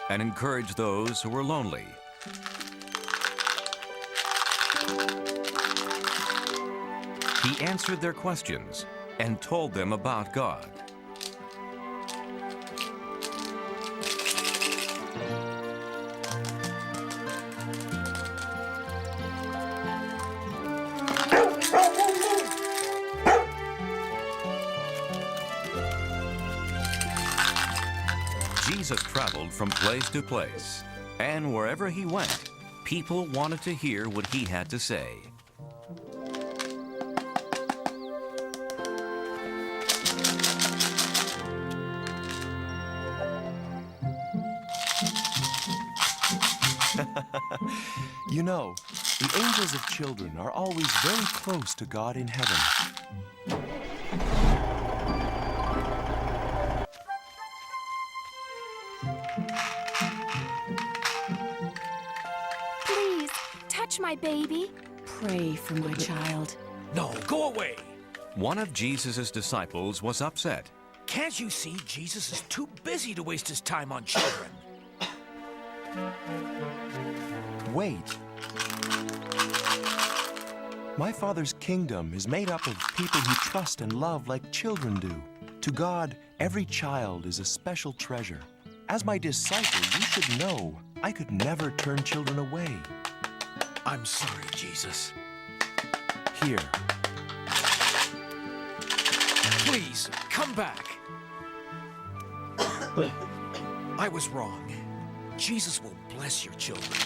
And encouraged those who were lonely. He answered their questions and told them about God. Jesus traveled from place to place, and wherever he went, people wanted to hear what he had to say. You know, the angels of children are always very close to God in heaven. Please, touch my baby. Pray for my child. No, go away. One of Jesus' disciples was upset. Can't you see Jesus is too busy to waste his time on children? Wait. My Father's kingdom is made up of people who trust and love like children do. To God, every child is a special treasure. As my disciple, you should know I could never turn children away. I'm sorry, Jesus. Here. Please, come back. I was wrong. Jesus will bless your children.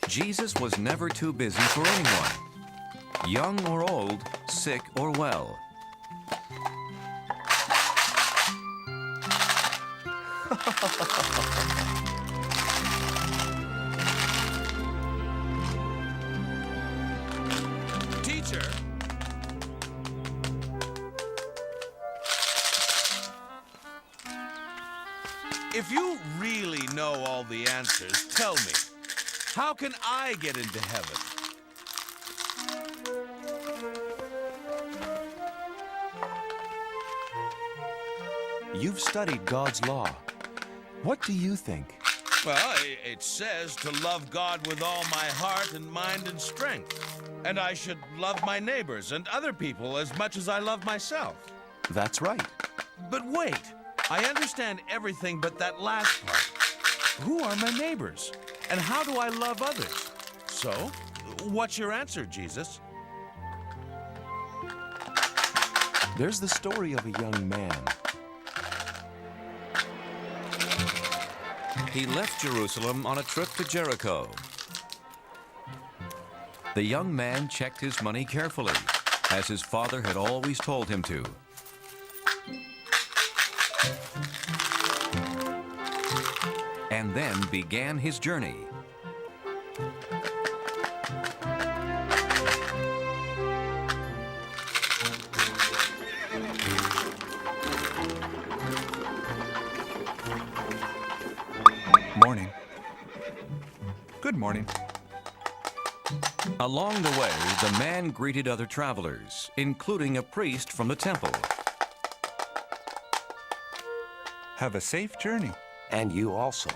Jesus was never too busy for anyone, young or old, sick or well. Teacher! If you really know all the answers, tell me, how can I get into heaven? You've studied God's law. What do you think? Well, it says to love God with all my heart and mind and strength. And I should love my neighbors and other people as much as I love myself. That's right. But wait, I understand everything but that last part. Who are my neighbors? And how do I love others? So, what's your answer, Jesus? There's the story of a young man. He left Jerusalem on a trip to Jericho. The young man checked his money carefully, as his father had always told him to. And then began his journey. Morning. Good morning. Along the way, the man greeted other travelers, including a priest from the temple. Have a safe journey. And you also.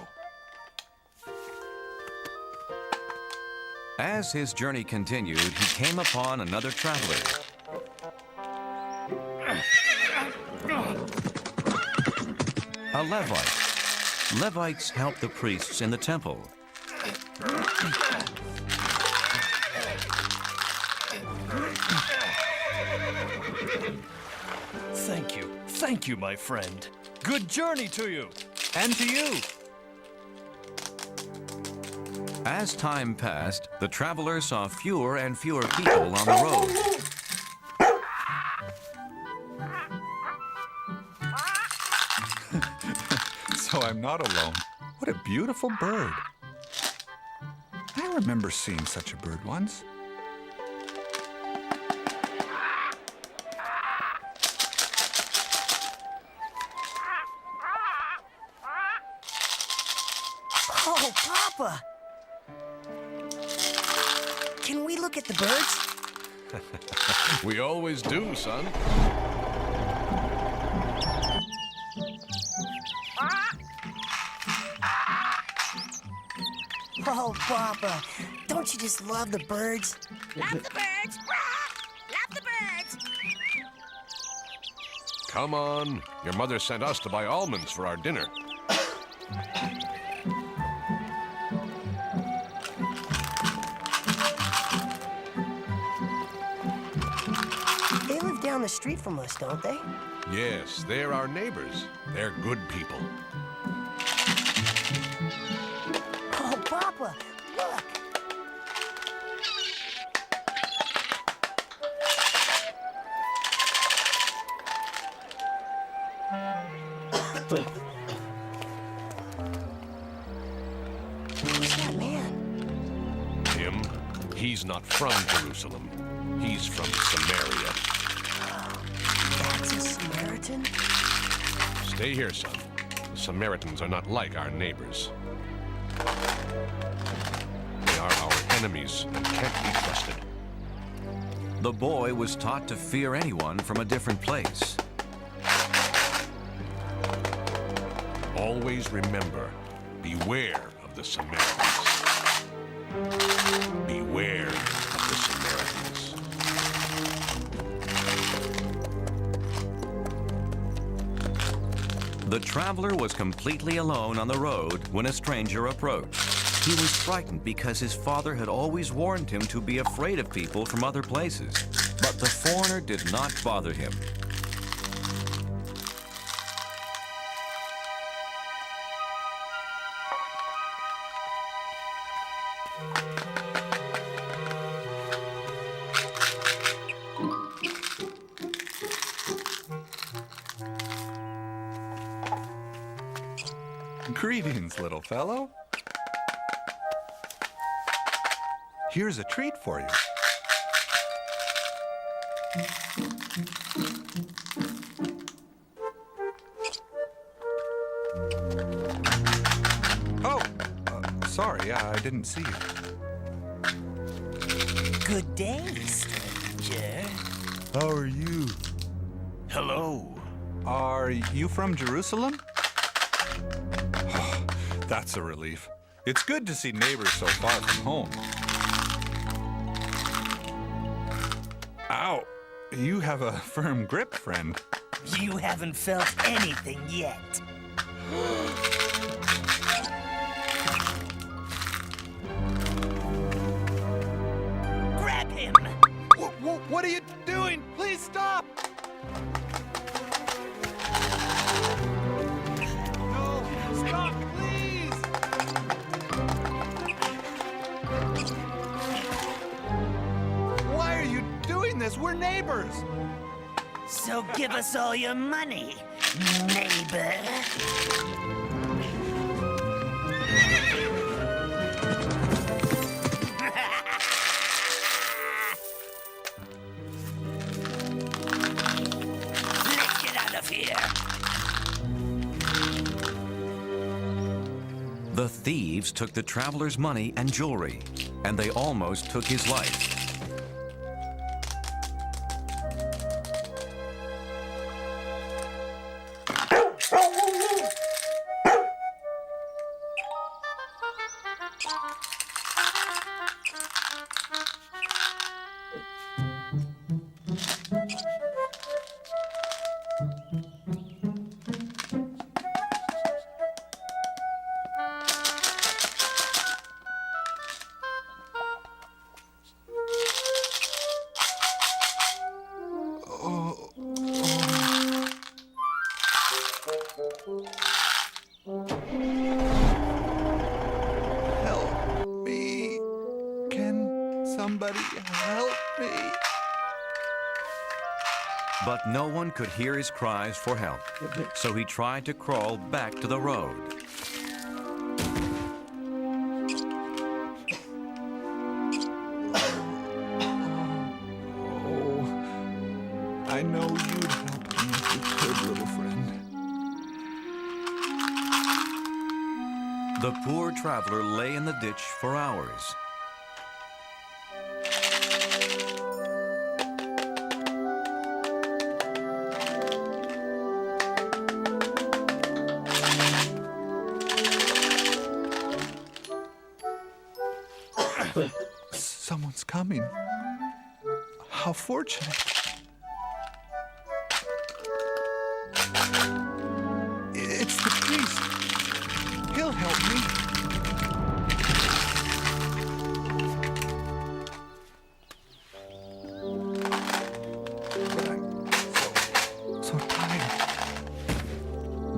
As his journey continued, he came upon another traveler. A Levite. Levites helped the priests in the temple. Thank you, my friend. Good journey to you, and to you. As time passed, the travelers saw fewer and fewer people on the road. So I'm not alone. What a beautiful bird. I remember seeing such a bird once. Oh, Papa! Can we look at the birds? We always do, son. Oh, Papa, don't you just love the birds? Love the birds! Love the birds! Come on. Your mother sent us to buy almonds for our dinner. They live down the street from us, don't they? Yes, they're our neighbors. They're good people. Oh, Papa, look! Who's that man? Him? He's not from Jerusalem. He's from Samaria. That's a Samaritan? Stay here, son. The Samaritans are not like our neighbors. They are our enemies and can't be trusted. The boy was taught to fear anyone from a different place. Always remember, beware of the Samaritans. Beware of the Samaritans. The traveler was completely alone on the road when a stranger approached. He was frightened because his father had always warned him to be afraid of people from other places. But the foreigner did not bother him. Greetings, little fellow. Here's a treat for you. Oh, sorry, I didn't see you. Good day, stranger. How are you? Hello. Are you from Jerusalem? Oh, that's a relief. It's good to see neighbors so far from home. Ow! You have a firm grip, friend. You haven't felt anything yet. Grab him! What are you doing? Please stop! No, stop, please! Why are you doing this? We're neighbors. So give us all your money, neighbor. Let's get out of here. The thieves took the traveler's money and jewelry, and they almost took his life. Help me. Can somebody help me? But no one could hear his cries for help, so he tried to crawl back to the road. Oh, I know you'd help me if you could, little friend. The poor traveler lay in the ditch for hours. Someone's coming. How fortunate. It's the priest. He'll help me. But I'm so tired.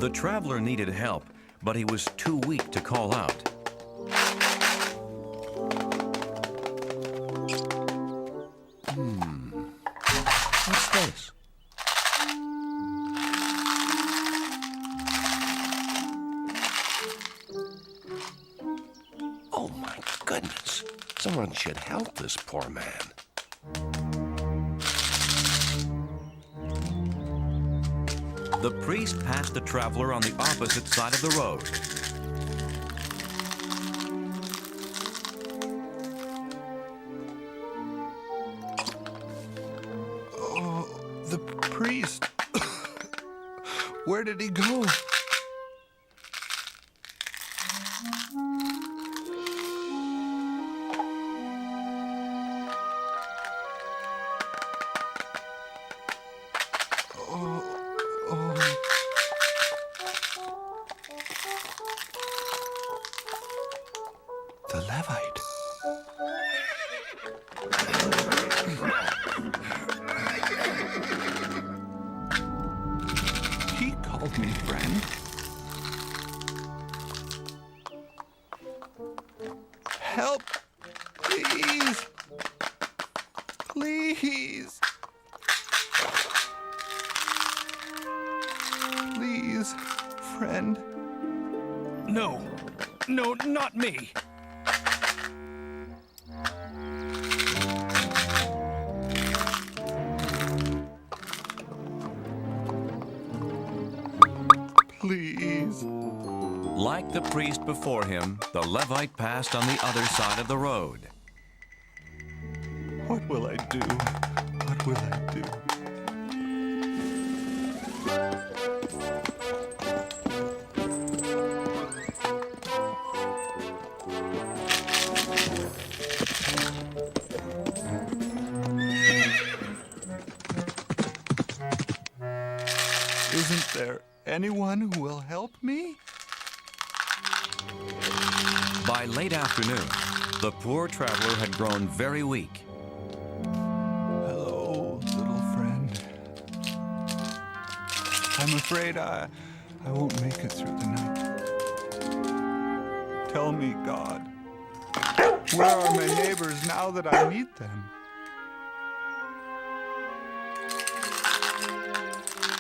The traveler needed help, but he was too weak to call out. What's this? Oh my goodness. Someone should help this poor man. The priest passed the traveler on the opposite side of the road. Oh, the priest. Where did he go? The Levite. He called me friend. Help! Please! Please! Please, friend. No. No, not me. Please. Like the priest before him, the Levite passed on the other side of the road. What will I do? What will I do? Isn't there anyone who will help me? By late afternoon, the poor traveler had grown very weak. Hello, little friend. I'm afraid I won't make it through the night. Tell me, God, where are my neighbors now that I need them?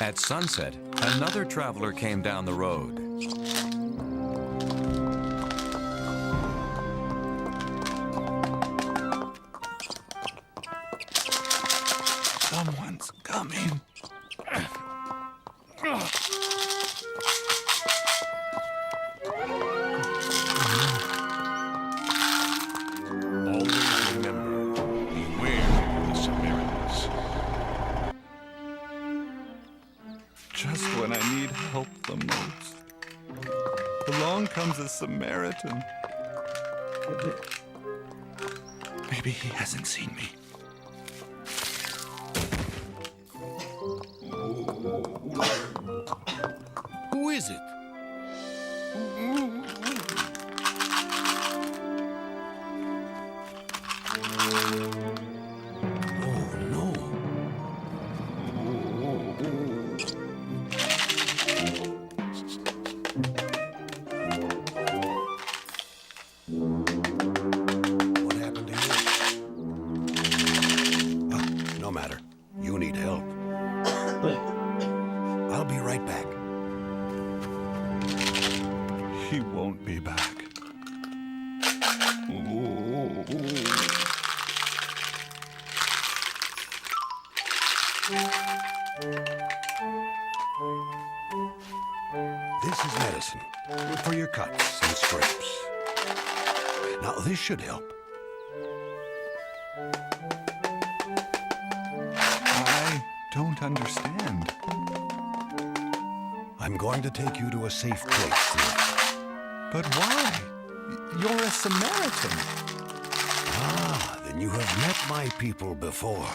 At sunset, another traveler came down the road. Someone's coming. Always remember, beware the Samaritans. Just when I need help the most, along comes a Samaritan. Maybe he hasn't seen me. Who is it? What happened to you? Well, no matter. You need help. I'll be right back. He won't be back. This is medicine for your cuts and scrapes. Now, this should help. I don't understand. I'm going to take you to a safe place tonight. But why? You're a Samaritan. Ah, then you have met my people before.